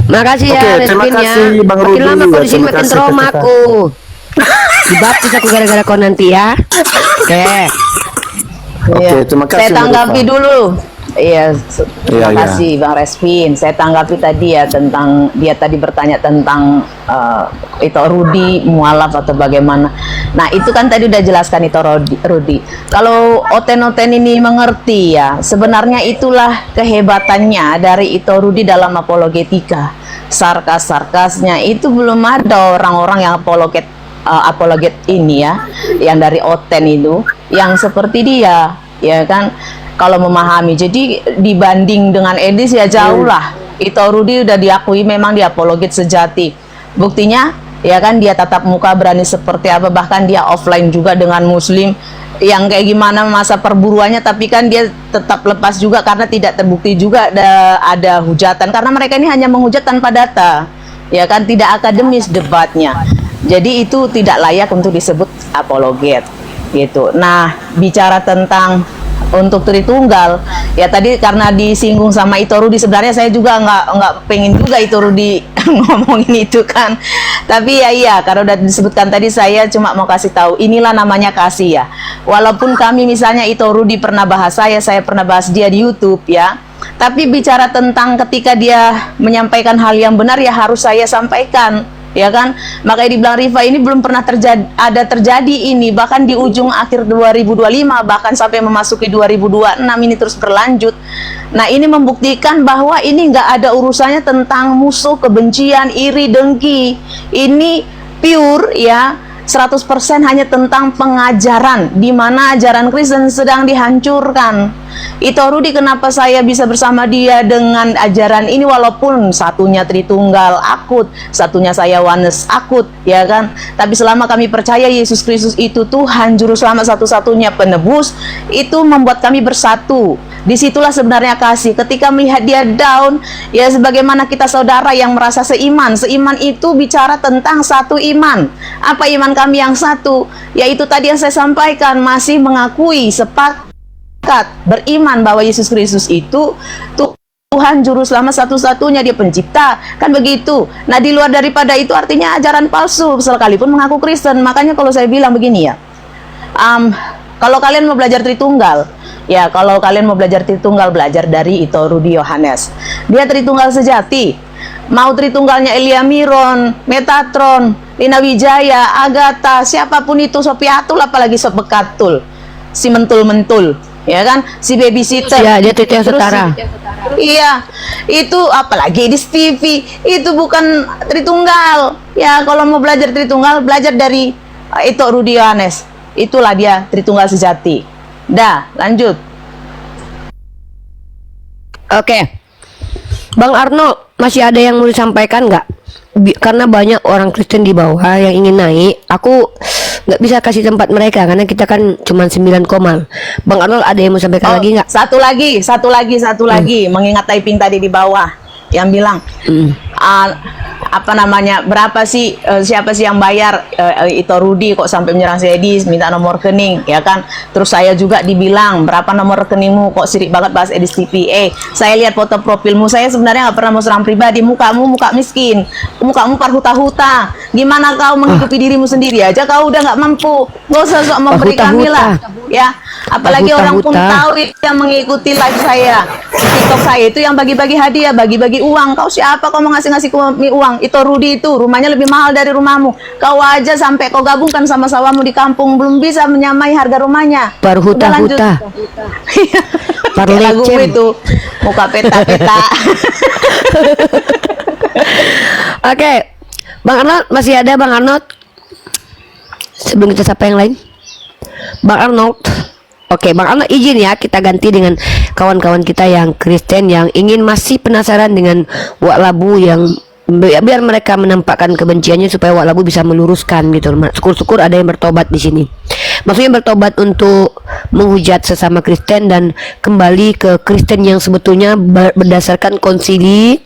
Makasih ya terima Respin ya. kasih Bang Rudi. Makin lama kau di sini makin kasih, traumaku. Dibaptis aku gara-gara kau nanti ya. Oke, terima kasih. Saya tanggapi Rifa. dulu. Iya, terima Iya. kasih Bang Respin. Saya tanggapi tadi ya tentang dia tadi bertanya tentang itu Rudi mualaf atau bagaimana. Nah itu kan tadi udah jelaskan itu Rudi. Kalau Oten ini mengerti ya, sebenarnya itulah kehebatannya dari itu Rudi dalam apologetika. Sarkas-sarkasnya itu belum ada orang-orang yang apologet ini ya, yang dari Oten itu, yang seperti dia, ya kan? Kalau memahami, jadi dibanding dengan Edis ya jauh lah. Itu Rudi udah diakui memang dia apologet sejati. Buktinya, ya kan dia tatap muka berani seperti apa, bahkan dia offline juga dengan Muslim yang kayak gimana masa perburuannya, tapi kan dia tetap lepas juga karena tidak terbukti juga ada hujatan, karena mereka ini hanya menghujat tanpa data, ya kan, tidak akademis debatnya. Jadi itu tidak layak untuk disebut apologet, gitu. Nah, bicara tentang untuk Tritunggal, ya tadi karena disinggung sama Ito Rudi, sebenarnya saya juga nggak pengen juga Ito Rudi ngomongin itu kan, tapi ya iya, karena udah disebutkan tadi, saya cuma mau kasih tahu inilah namanya kasih ya. Walaupun kami misalnya Ito Rudi pernah bahas saya pernah bahas dia di YouTube ya, tapi bicara tentang ketika dia menyampaikan hal yang benar ya harus saya sampaikan, ya kan. Makanya dibilang Rifa ini belum pernah terjadi ini, bahkan di ujung akhir 2025, bahkan sampai memasuki 2026 ini terus berlanjut. Nah ini membuktikan bahwa ini nggak ada urusannya tentang musuh, kebencian, iri, dengki. Ini pure ya, 100% hanya tentang pengajaran, di mana ajaran Kristen sedang dihancurkan. Itu Rudi, kenapa saya bisa bersama dia dengan ajaran ini, walaupun satunya Tritunggal akut, satunya saya Oneness akut, ya kan. Tapi selama kami percaya Yesus Kristus itu Tuhan Juru Selamat satu-satunya penebus, itu membuat kami bersatu. Disitulah sebenarnya kasih. Ketika melihat dia down, ya sebagaimana kita saudara yang merasa seiman itu bicara tentang satu iman. Apa iman kami yang satu? Yaitu tadi yang saya sampaikan, masih mengakui sepakat beriman bahwa Yesus Kristus itu Tuhan Juru Selamat satu-satunya, dia pencipta, kan begitu. Nah di luar daripada itu artinya ajaran palsu, sekalipun mengaku Kristen. Makanya kalau saya bilang begini ya, kalau kalian mau belajar Tritunggal, ya kalau kalian mau belajar Tritunggal, belajar dari Ito Rudi Yohanes. Dia Tritunggal sejati. Mau Tritunggalnya Elia Miron, Metatron, Lina Wijaya, Agatha, siapapun itu, Sopiatul, apalagi Sopekatul, si mentul-mentul, ya kan, si babysitter. Ya, dia Titian Setara. Iya, itu apalagi di TV, itu bukan Tritunggal. Ya kalau mau belajar Tritunggal, belajar dari Ito Rudi Yohanes. itulah dia Tritunggal sejati. Dah, lanjut. Oke, Bang Arno, masih ada yang mau disampaikan nggak? Karena banyak orang Kristen di bawah yang ingin naik. Aku nggak bisa kasih tempat mereka karena kita kan cuma 9 komal. Bang Arnold ada yang mau sampaikan lagi nggak? Satu lagi, mengingat typing tadi di bawah yang bilang apa namanya, berapa sih siapa sih yang bayar itu Rudi kok sampai menyerang si Edis minta nomor rekening, ya kan? Terus saya juga dibilang berapa nomor rekeningmu, kok sirik banget bahas Edis TV. Saya lihat foto profilmu, saya sebenarnya nggak pernah mau serang pribadi, mukamu muka miskin, mukamu parhuta-huta. Gimana kau menghidupi dirimu sendiri aja kau udah nggak mampu, nggak usah sok memberi kami lah, ya. Apalagi orang pun tahu yang mengikuti live saya di TikTok saya itu yang bagi-bagi hadiah, bagi-bagi uang. Kau siapa kau mau ngasih uang? Itu Rudi itu rumahnya lebih mahal dari rumahmu. Kau aja sampai kau gabungkan sama sawahmu di kampung belum bisa menyamai harga rumahnya. Parhuta-huta. Lagu itu muka peta-peta. Oke, Bang Arnold masih ada, Bang Arnold? Sebelum kita sapa yang lain, Bang Arnold. Oke, Bang Arnold izin ya kita ganti dengan kawan-kawan kita yang Kristen yang ingin masih penasaran dengan Wak Labu yang biar mereka menampakkan kebenciannya supaya Wak Labu bisa meluruskan gitu. Syukur-syukur ada yang bertobat di sini. Maksudnya bertobat untuk menghujat sesama Kristen dan kembali ke Kristen yang sebetulnya berdasarkan konsili,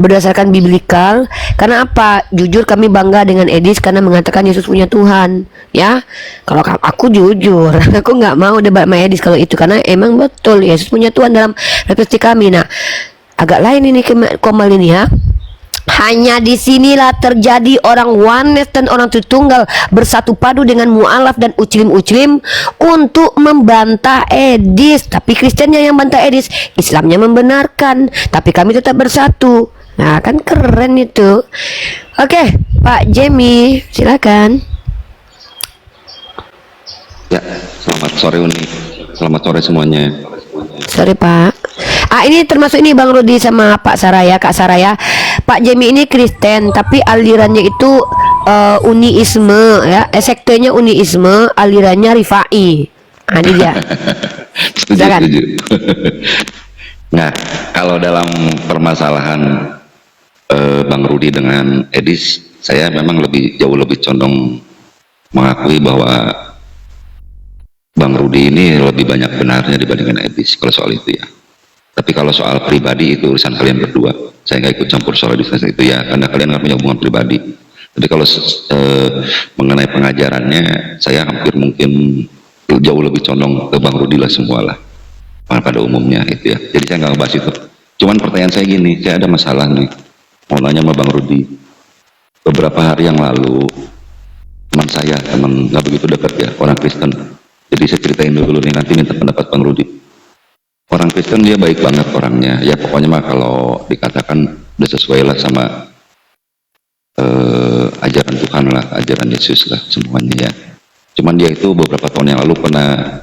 berdasarkan biblikal. Karena apa? Jujur kami bangga dengan Edis karena mengatakan Yesus punya Tuhan, ya. Kalau aku jujur, aku nggak mau debat sama Edis kalau itu, karena emang betul Yesus punya Tuhan dalam refleksi kami. Nah, agak lain ini Komal ini ya. Hanya disinilah terjadi orang oneness dan orang Tritunggal bersatu padu dengan mualaf dan uclim-uclim untuk membantah Edis. Tapi Kristennya yang bantah Edis, Islamnya membenarkan, tapi kami tetap bersatu. Nah, kan keren itu. Oke, Pak Jemi, silakan. Ya, selamat sore Uni. Selamat sore semuanya. Sore Pak. Ini termasuk ini Bang Rudi sama Pak Saraya, Kak Saraya. Pak Jemi ini Kristen, tapi alirannya itu Uniisme ya, sektenya Uniisme, alirannya Rifai. Ini dia. Setuju. Nah, kalau dalam permasalahan Bang Rudi dengan Edis, saya memang jauh lebih condong mengakui bahwa Bang Rudi ini lebih banyak benarnya dibandingkan Edis kalau soal itu ya. Tapi kalau soal pribadi itu urusan kalian berdua. Saya nggak ikut campur soal diskusi itu ya, karena kalian nggak punya hubungan pribadi. Tapi kalau mengenai pengajarannya, saya hampir mungkin jauh lebih condong ke Bang Rudi lah semua lah, pada umumnya itu ya. Jadi saya nggak ngebahas itu. Cuman pertanyaan saya gini, saya ada masalah nih, mau nanya sama Bang Rudi. Beberapa hari yang lalu, teman nggak begitu dekat ya, orang Kristen. Jadi saya ceritain dulu nih, nanti minta pendapat Bang Rudi. Orang Kristen dia baik banget orangnya, ya pokoknya mah kalau dikatakan udah sesuai lah sama ajaran Tuhan lah, ajaran Yesus lah semuanya ya. Cuman dia itu beberapa tahun yang lalu pernah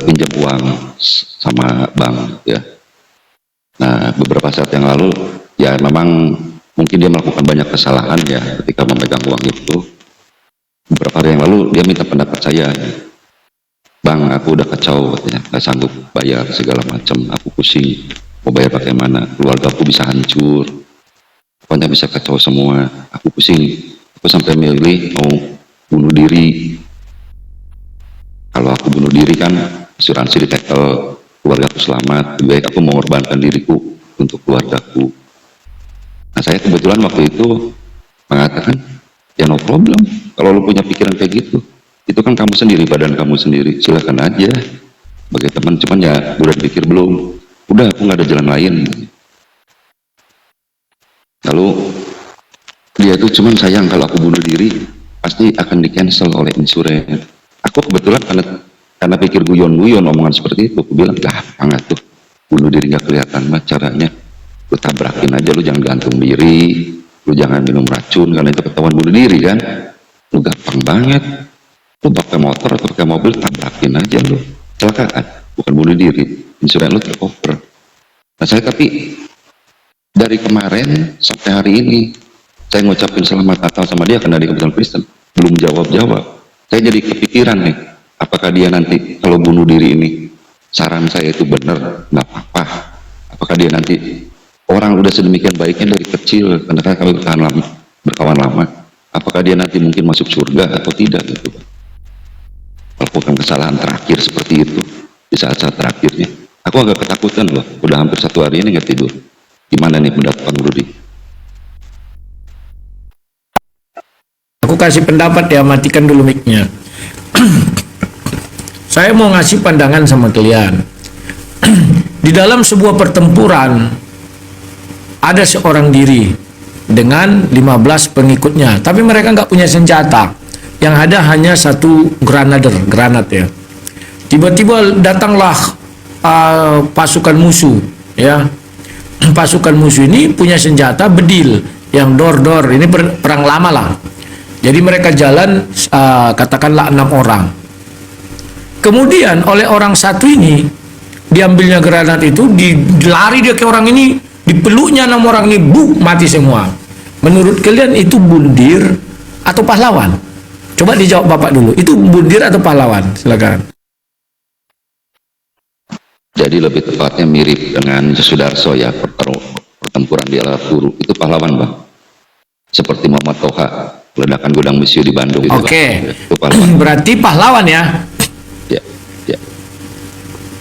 pinjam uang sama bank ya. Nah beberapa saat yang lalu ya memang mungkin dia melakukan banyak kesalahan ya ketika memegang uang itu. Beberapa hari yang lalu dia minta pendapat saya ya. Bang, aku udah kacau katanya, nggak sanggup bayar segala macam, aku pusing mau bayar pakai mana, keluarga aku bisa hancur, pokoknya bisa kacau semua, aku pusing, aku sampai milih mau bunuh diri. Kalau aku bunuh diri kan asuransi ditekel, keluarga aku selamat, lebih baik aku mengorbankan diriku untuk keluargaku. Nah saya kebetulan waktu itu mengatakan ya no problem, kalau lu punya pikiran kayak gitu, itu kan kamu sendiri, badan kamu sendiri, silakan aja sebagai teman. Cuman ya udah dipikir belum, udah aku nggak ada jalan lain. Lalu dia itu cuman sayang kalau aku bunuh diri pasti akan di cancel oleh insurans. Aku kebetulan karena pikir guyon-guyon omongan seperti itu, aku bilang gampang tuh bunuh diri, nggak kelihatan mah caranya, lu tabrakin aja, lu jangan gantung diri, lu jangan minum racun karena itu ketahuan bunuh diri kan, lu gampang banget. Lu pakai motor atau pakai mobil, tabrakin aja lu, kecelakaan, bukan bunuh diri, insurans lu tercover. Nah saya tapi dari kemarin sampai hari ini saya ngucapin selamat Natal sama dia karena dia kebetulan Kristen, belum jawab. Saya jadi kepikiran nih, apakah dia nanti kalau bunuh diri ini, saran saya itu benar, nggak apa-apa. Apakah dia nanti, orang udah sedemikian baiknya dari kecil, karena kan kami berkawan lama, apakah dia nanti mungkin masuk surga atau tidak gitu, melakukan kesalahan terakhir seperti itu di saat-saat terakhirnya. Aku agak ketakutan loh, udah hampir 1 hari ini nggak tidur. Gimana nih pendapat Bang Rudi? Aku kasih pendapat ya, matikan dulu mic-nya. Saya mau ngasih pandangan sama kalian. Di dalam sebuah pertempuran ada seorang diri dengan 15 pengikutnya, tapi mereka nggak punya senjata. Yang ada hanya satu granat ya. Tiba-tiba datanglah pasukan musuh ya. Pasukan musuh ini punya senjata bedil yang dor-dor. Ini perang lama lah. Jadi mereka jalan katakanlah 6 orang. Kemudian oleh orang satu ini diambilnya granat itu, dilari dia ke orang ini, dipeluknya 6 orang ini, mati semua. Menurut kalian itu bundir atau pahlawan? Coba dijawab Bapak dulu. Itu bundir atau pahlawan? Silakan. Jadi lebih tepatnya mirip dengan Sudarso ya, pertempuran di Alat Turu. Itu pahlawan Bang. Seperti Muhammad Toha, ledakan gudang misiu di Bandung. Oke, berarti pahlawan ya? Ya, ya.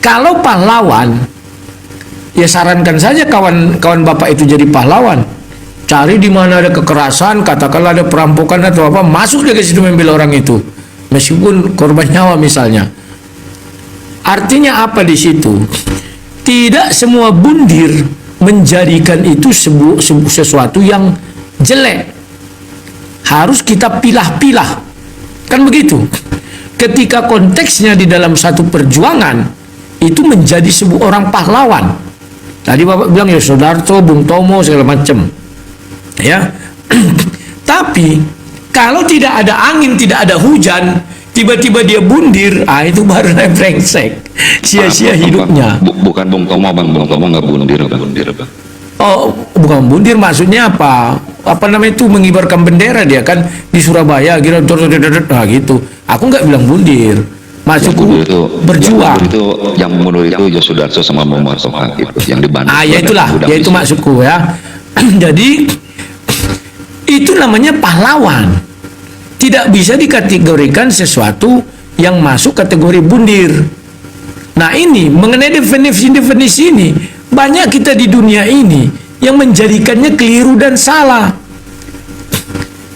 Kalau pahlawan, ya sarankan saja kawan-kawan Bapak itu jadi pahlawan. Cari di mana ada kekerasan, katakanlah ada perampokan atau apa, masuk dia ke situ membela orang itu, meskipun korban nyawa misalnya. Artinya apa di situ? Tidak semua bundir menjadikan itu sesuatu yang jelek. Harus kita pilah-pilah, kan begitu. Ketika konteksnya di dalam satu perjuangan itu menjadi sebuah orang pahlawan. Tadi Bapak bilang ya Soedarto, Bung Tomo segala macam ya. Tapi kalau tidak ada angin, tidak ada hujan, tiba-tiba dia bundir, itu baru brengsek, sia-sia hidupnya. Bukan Bung Tomo Bang, Bung Tomo nggak bundir Bang. Oh, bukan bundir, maksudnya apa? Apa namanya itu, mengibarkan bendera dia kan di Surabaya gitu. Nah gitu. Aku nggak bilang bundir. Maksudku berjuang. Yang bunuh itu Yosudarso sama Muhammad Toha gitu, yang di Bandung. Ya itulah, ya itu maksudku ya. Jadi itu namanya pahlawan. Tidak bisa dikategorikan sesuatu yang masuk kategori bundir. Nah ini mengenai definisi ini, banyak kita di dunia ini yang menjadikannya keliru dan salah.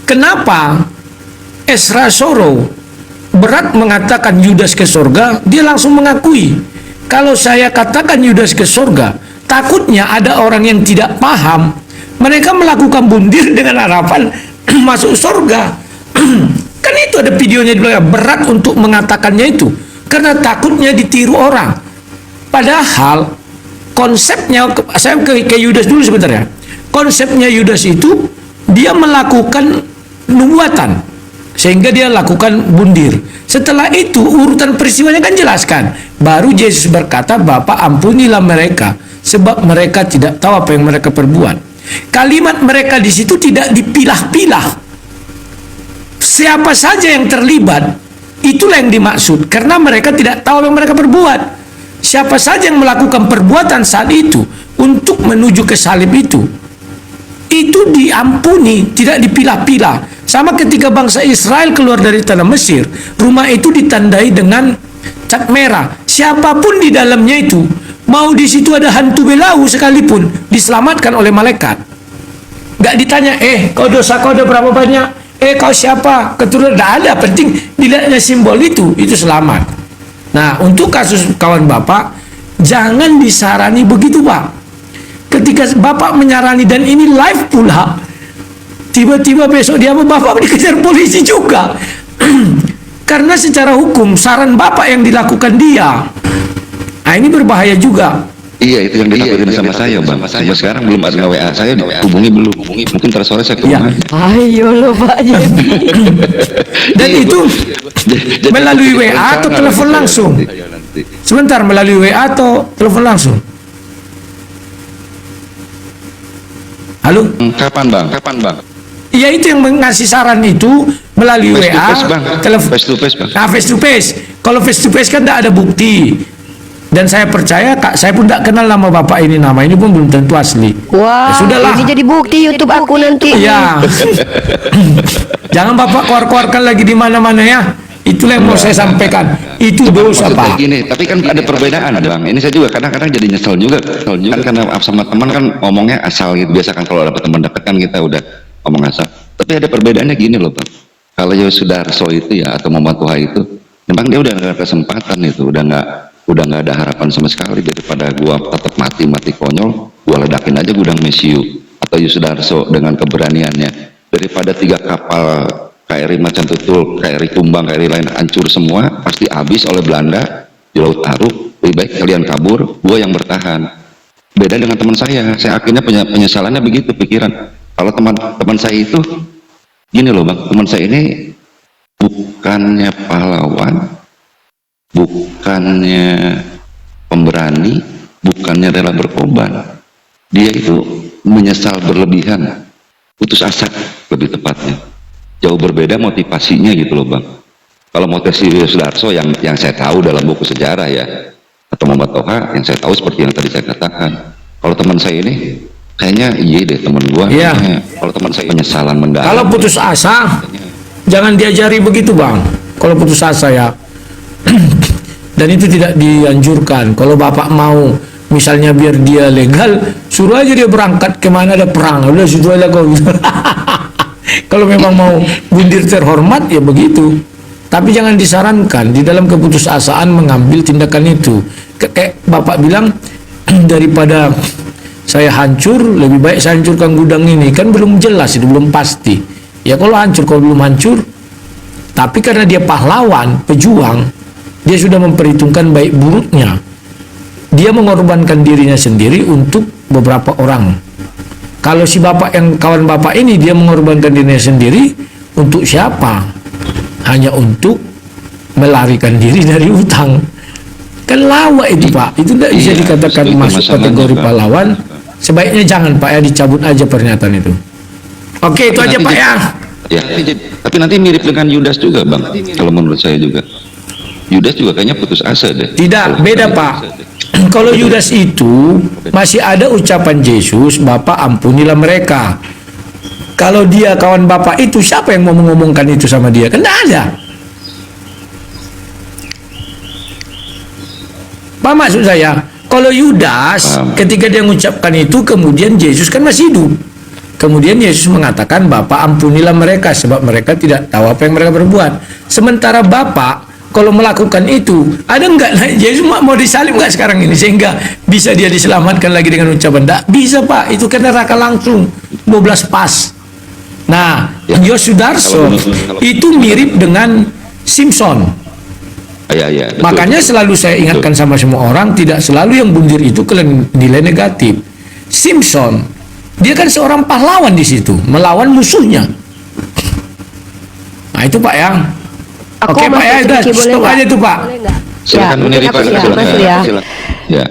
Kenapa Ezra Soro berat mengatakan Yudas ke surga? Dia langsung mengakui, kalau saya katakan Yudas ke surga, takutnya ada orang yang tidak paham, mereka melakukan bundir dengan harapan masuk surga. Kan itu ada videonya di belakang, berat untuk mengatakannya itu karena takutnya ditiru orang. Padahal konsepnya, saya ke Yudas dulu sebentar ya. Konsepnya Yudas itu dia melakukan nubuatan sehingga dia lakukan bundir. Setelah itu urutan peristiwanya kan jelaskan. Baru Yesus berkata, Bapa ampunilah mereka sebab mereka tidak tahu apa yang mereka perbuat. Kalimat mereka di situ tidak dipilah-pilah. Siapa saja yang terlibat, itulah yang dimaksud, karena mereka tidak tahu apa yang mereka perbuat. Siapa saja yang melakukan perbuatan saat itu untuk menuju ke salib itu diampuni, tidak dipilah-pilah. Sama ketika bangsa Israel keluar dari tanah Mesir, rumah itu ditandai dengan cat merah. Siapapun di dalamnya itu, mau di situ ada hantu belau sekalipun, diselamatkan oleh malaikat. Gak ditanya, kau dosa kau ada berapa banyak? Kau siapa? Keturunan, tidak ada. Penting dilihatnya simbol itu selamat. Nah, untuk kasus kawan Bapak, jangan disarani begitu Pak. Ketika Bapak menyarani dan ini live pula, tiba-tiba besok dia Bapak dikejar polisi juga. Karena secara hukum saran Bapak yang dilakukan dia, nah ini berbahaya juga. Iya, itu yang ditakutin sama saya Bang. Sampai sekarang belum ada WA saya, hubungi belum. Mungkin ntar sore saya ke rumahnya. Ayo lo Pak Jadi. Dan itu melalui WA atau telepon langsung? Sebentar, melalui WA atau telepon langsung? Halo? Kapan Bang? Iya, itu yang mengasih saran itu melalui Face to WA, face, Bang. telepon. Face to face, Bang. Nah, face to face. Kalau face to face kan tidak ada bukti. Dan saya percaya, Kak, saya pun tidak kenal nama bapak ini, nama ini pun belum tentu asli. Wah, Ya sudahlah. ini jadi bukti YouTube aku nanti. Ya. Jangan bapak keluar-keluarkan lagi di mana-mana ya. Itulah yang mau saya sampaikan. Itu dosa, Maksudnya Pak. gini, tapi kan ada perbedaan, Bang. Ini saya juga kadang-kadang jadi nyesel juga. Kan karena sama teman kan ngomongnya asal gitu. Biasa kan kalau dapat teman dekat kan kita udah ngomong asal. Tapi ada perbedaannya gini loh, Bang. Kalau Yosudarso itu ya, atau Muhammad Toha itu, memang dia udah nggak ada kesempatan itu, udah nggak ada harapan sama sekali. Daripada gua tetap mati konyol, gua ledakin aja gudang Mesiu atau Yosudarso dengan keberaniannya. Daripada 3 kapal KRI Macan Tutul, KRI Kumbang, KRI lain hancur semua, pasti habis oleh Belanda di Laut Aruk. Lebih baik kalian kabur, gua yang bertahan. Beda dengan teman saya akhirnya penyesalannya begitu pikiran. Kalau teman saya itu gini loh, Bang, teman saya ini bukannya pahlawan, bukannya pemberani, bukannya rela berkorban. Dia itu menyesal berlebihan, putus asa lebih tepatnya. Jauh berbeda motivasinya gitu loh, Bang. Kalau motivasi Yosudarso yang saya tahu dalam buku sejarah ya, atau Muhammad Toha yang saya tahu seperti yang tadi saya katakan. Kalau teman saya ini kayaknya iya deh teman gua. Iya. Kalau teman saya penyesalan mendalam. Kalau putus asa, jangan diajari begitu, Bang. Kalau putus asa ya. Dan itu tidak dianjurkan. Kalau bapak mau, misalnya biar dia legal, suruh aja dia berangkat kemana ada perang. Udah situ aja kau. Kalau memang mau bundir terhormat ya begitu. Tapi jangan disarankan di dalam keputusasaan mengambil tindakan itu. Kayak bapak bilang, daripada saya hancur, lebih baik saya hancurkan gudang ini. Kan belum jelas, itu belum pasti. Ya kalau hancur, kalau belum hancur, tapi karena dia pahlawan, pejuang, dia sudah memperhitungkan baik buruknya. Dia mengorbankan dirinya sendiri untuk beberapa orang. Kalau si bapak yang kawan bapak ini, dia mengorbankan dirinya sendiri untuk siapa? Hanya untuk melarikan diri dari utang. Kan lawa itu, Pak. Itu tidak bisa dikatakan masuk kategori pahlawan. Sebaiknya jangan, Pak, ya, dicabut aja pernyataan itu. Oke, itu aja, Pak, ya. Ya, tapi nanti mirip dengan Yudas juga, Bang. Kalau menurut saya juga. Yudas juga kayaknya putus asa deh. Tidak, beda, Pak. Kalau Yudas itu masih ada ucapan Yesus, Bapak ampunilah mereka. Kalau dia kawan Bapak itu, siapa yang mau mengomongkan itu sama dia? Kan tidak ada. Apa maksud saya? Kalau Yudas, ketika dia mengucapkan itu, kemudian Yesus kan masih hidup. Kemudian Yesus mengatakan, Bapak ampunilah mereka, sebab mereka tidak tahu apa yang mereka berbuat. Sementara Bapak, kalau melakukan itu, ada enggak Yesus mau disalib enggak sekarang ini sehingga bisa dia diselamatkan lagi dengan ucapan? Enggak bisa, Pak. Itu kan neraka langsung 12 pas. Nah, Yosudarso itu mirip dengan Simpson. Ya, betul. Makanya selalu saya ingatkan sama semua orang, tidak selalu yang bundir itu nilai negatif. Simpson, dia kan seorang pahlawan di situ, melawan musuhnya. Nah itu, Pak, ya. Oke, Pak, ya, udah stop aja tuh, Pak. Silakan meniri, Pak. Silakan. Ya.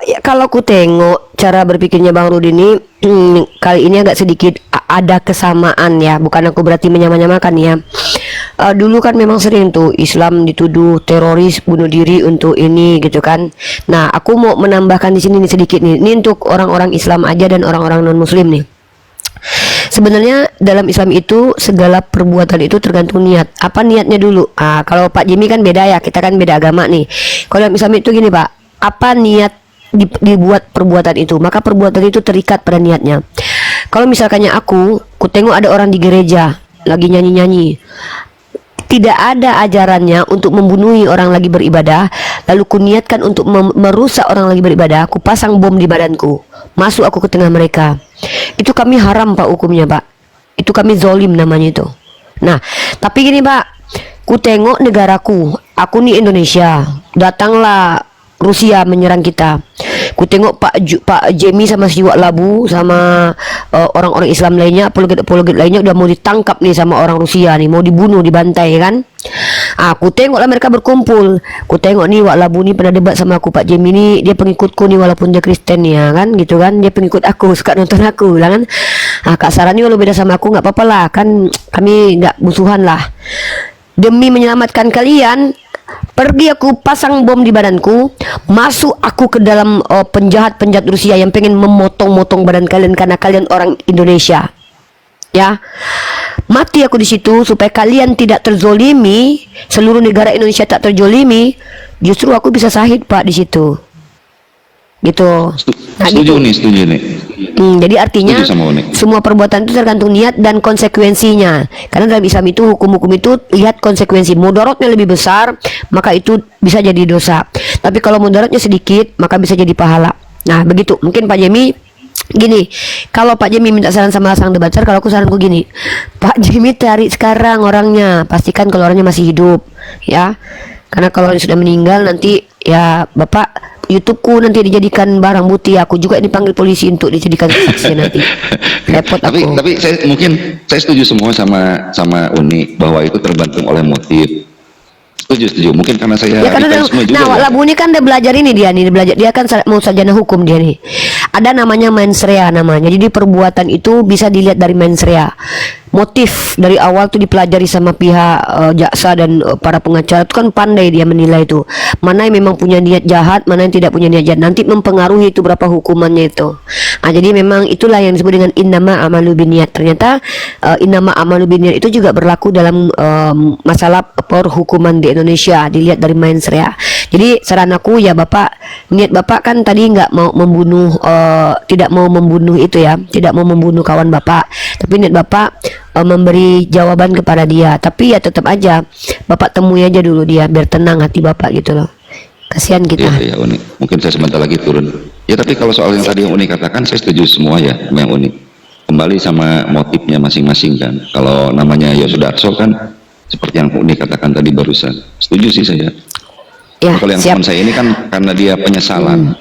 Ya, kalau ku tengok cara berpikirnya Bang Rudi ini kali ini agak sedikit ada kesamaan ya, bukan aku berarti menyamakan ya. Dulu kan memang sering tuh Islam dituduh teroris, bunuh diri untuk ini gitu kan. Nah, aku mau menambahkan di sini nih sedikit nih. Ini untuk orang-orang Islam aja dan orang-orang non-Muslim nih. Sebenarnya dalam Islam itu segala perbuatan itu tergantung niat. Apa niatnya dulu? Kalau Pak Jimmy kan beda ya, kita kan beda agama nih. Kalau dalam Islam itu gini, Pak. Apa niat dibuat perbuatan itu, maka perbuatan itu terikat pada niatnya. Kalau misalkannya aku tengok ada orang di gereja lagi nyanyi-nyanyi, tidak ada ajarannya untuk membunuhi orang lagi beribadah, lalu ku niatkan untuk merusak orang lagi beribadah, ku pasang bom di badanku, masuk aku ke tengah mereka, itu kami haram, Pak, hukumnya, Pak. Itu kami zolim namanya itu. Nah, tapi gini, Pak, ku tengok negaraku, aku nih Indonesia, datanglah Rusia menyerang kita. Ku tengok Pak Jemi sama si Wak Labu sama orang-orang Islam lainnya, apologet lainnya udah mau ditangkap nih sama orang Rusia nih, mau dibunuh, dibantai kan. Aku tengoklah mereka berkumpul. Ku tengok nih Wak Labu nih pernah debat sama aku, Pak Jemi nih dia pengikutku nih walaupun dia Kristen ya kan gitu kan. Dia pengikut aku, suka nonton aku lah kan. Kak Sarah nih kalau beda sama aku nggak apa-apa lah kan, kami nggak musuhan lah. Demi menyelamatkan kalian, pergi aku pasang bom di badanku, masuk aku ke dalam penjahat-penjahat Rusia yang pengen memotong-motong badan kalian karena kalian orang Indonesia. Ya, mati aku di situ supaya kalian tidak terzolimi, seluruh negara Indonesia tak terzolimi. Justru aku bisa syahid Pak di situ. Gitu. Nah, Setuju gitu. nih. Jadi artinya Setuju sama Uni. semua perbuatan itu tergantung niat dan konsekuensinya. Karena dalam Islam itu hukum-hukum itu lihat konsekuensi. Mudaratnya lebih besar, maka itu bisa jadi dosa. Tapi kalau mudaratnya sedikit, maka bisa jadi pahala. Nah, begitu. Mungkin Pak Jemi gini, kalau Pak Jemi minta saran sama sang debater, kalau aku saranku gini, Pak Jemi cari sekarang orangnya, pastikan kalau orangnya masih hidup, ya. Karena kalau sudah meninggal nanti ya Bapak YouTubeku nanti dijadikan barang bukti, aku juga dipanggil polisi untuk dijadikan saksi nanti. Repot aku. Tapi saya setuju semua sama Uni bahwa itu tergantung oleh motif. Setuju. Mungkin karena saya Ya karena radikalisme juga. nah Wak Labu ini kan dia belajar ini dia kan mau sarjana hukum dia nih. Ada namanya mens rea namanya. Jadi perbuatan itu bisa dilihat dari mens rea. Motif dari awal tuh dipelajari sama pihak jaksa dan para pengacara itu kan pandai dia menilai itu. Mana yang memang punya niat jahat, mana yang tidak punya niat jahat. Nanti mempengaruhi itu berapa hukumannya itu. Nah, jadi memang itulah yang disebut dengan innama amalu binniyat. Ternyata innama amalu binniyat itu juga berlaku dalam masalah perhukuman di Indonesia, dilihat dari mens rea. Jadi saran aku ya Bapak, niat Bapak kan tadi nggak mau membunuh, tidak mau membunuh itu ya, tidak mau membunuh kawan Bapak. Tapi niat Bapak memberi jawaban kepada dia. Tapi ya tetap aja Bapak temui aja dulu dia biar tenang hati Bapak gitu loh. Kasihan kita. Iya Uni. Mungkin saya sebentar lagi turun. Ya tapi kalau soal yang tadi yang Uni katakan saya setuju semua ya sama yang Uni. Kembali sama motifnya masing-masing kan. Kalau namanya Yosudarso kan seperti yang Uni katakan tadi barusan. Setuju sih saya. Ya, kalau yang teman saya ini kan karena dia penyesalan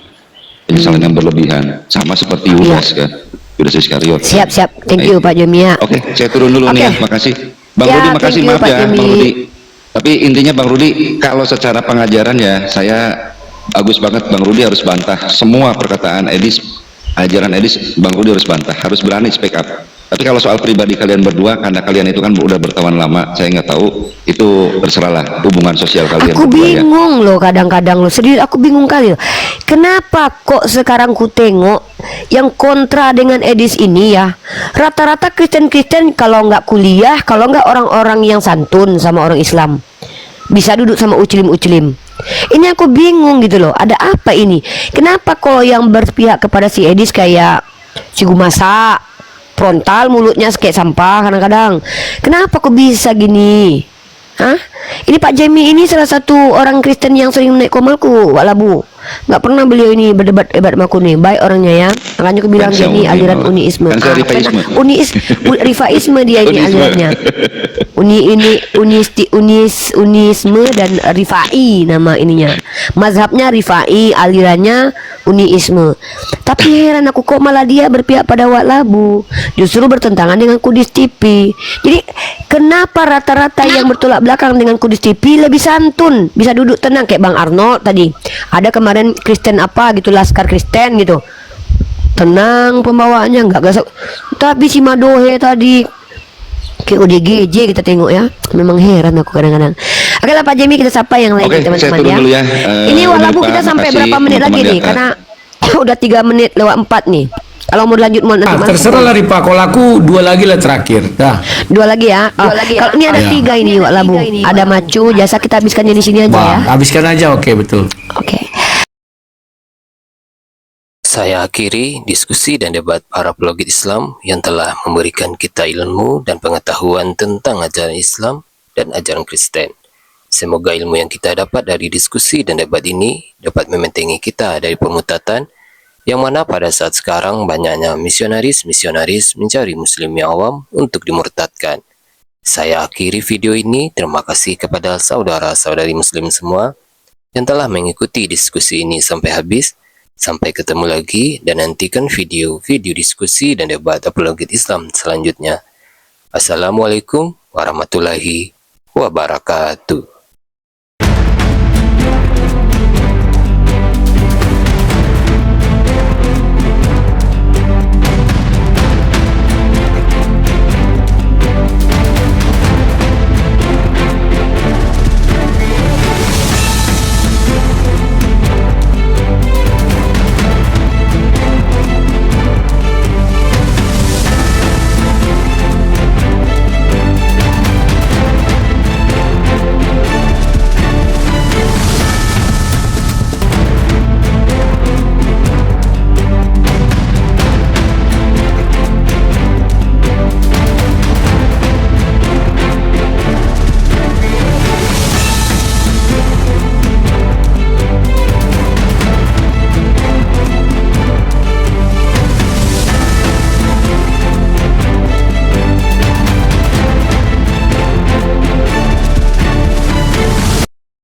yang berlebihan, sama seperti Yudas kan, Yudas Iskariot. Siap. Thank you Pak Jemi ya. Oke, saya turun dulu nih ya, makasih. Bang Rudi, makasih, maaf ya Bang Rudi. Tapi intinya Bang Rudi, kalau secara pengajaran ya saya bagus banget. Bang Rudi harus bantah semua perkataan Edis, ajaran Edis. Bang Rudi harus bantah, harus berani speak up. Tapi kalau soal pribadi kalian berdua, karena kalian itu kan udah berkawan lama, saya nggak tahu, itu terserahlah hubungan sosial kalian. Aku bingung loh kadang-kadang loh, serius aku bingung kali loh. Kenapa kok sekarang ku tengok yang kontra dengan Edis ini ya, rata-rata Kristen-Kristen kalau nggak kuliah, kalau nggak orang-orang yang santun sama orang Islam, bisa duduk sama uclim-uclim. Ini aku bingung gitu loh, ada apa ini? Kenapa kok yang berpihak kepada si Edis kayak si Gumasa, frontal mulutnya kayak sampah kadang-kadang. Kenapa kok bisa gini? Hah? Ini Pak Jemi ini salah satu orang Kristen yang sering naik komalku, Wak Labu. Nggak pernah beliau ini berdebat sama aku nih, baik orangnya ya. Makanya aku bilang dia ini aliran Uniisme. Rifaisme dia ini alirannya. Unisme dan Rifai nama ininya. Mazhabnya Rifai, alirannya Uniisme. Tapi heran aku kok malah dia berpihak pada Wak Labu, justru bertentangan dengan Kudus TV. Jadi kenapa rata-rata yang bertolak belakang dengan Kudus TV lebih santun, bisa duduk tenang kayak Bang Arnold tadi. Ada kemarin Kristen apa gitu, Laskar Kristen gitu, tenang pembawaannya, nggak gasak. Tapi si Madohe tadi kayak ODGJ kita tengok ya, memang heran aku kadang-kadang. Oke lah Pak Jemi, kita sapa yang lain teman-teman ya. Ini Wak Labu kita sampai berapa menit lagi nih, karena udah 3 menit lewat 4 nih. Kalau mau lanjut mau nanti terserah lah Ripa, kalau aku 2 lagi lah terakhir. Dah. 2 lagi ya. Kalau ini ada 3 ini Wak Labu. Ada Macu, jasa kita habiskannya di sini aja ya. Habiskan aja, oke betul. Oke. Saya akhiri diskusi dan debat para pelogit Islam yang telah memberikan kita ilmu dan pengetahuan tentang ajaran Islam dan ajaran Kristen. Semoga ilmu yang kita dapat dari diskusi dan debat ini dapat membentengi kita dari pemutatan, yang mana pada saat sekarang banyaknya misionaris mencari muslim yang awam untuk dimurtadkan. Saya akhiri video ini. Terima kasih kepada saudara-saudari muslim semua yang telah mengikuti diskusi ini sampai habis. Sampai ketemu lagi dan nantikan video-video diskusi dan debat apologit Islam selanjutnya. Assalamualaikum warahmatullahi wabarakatuh.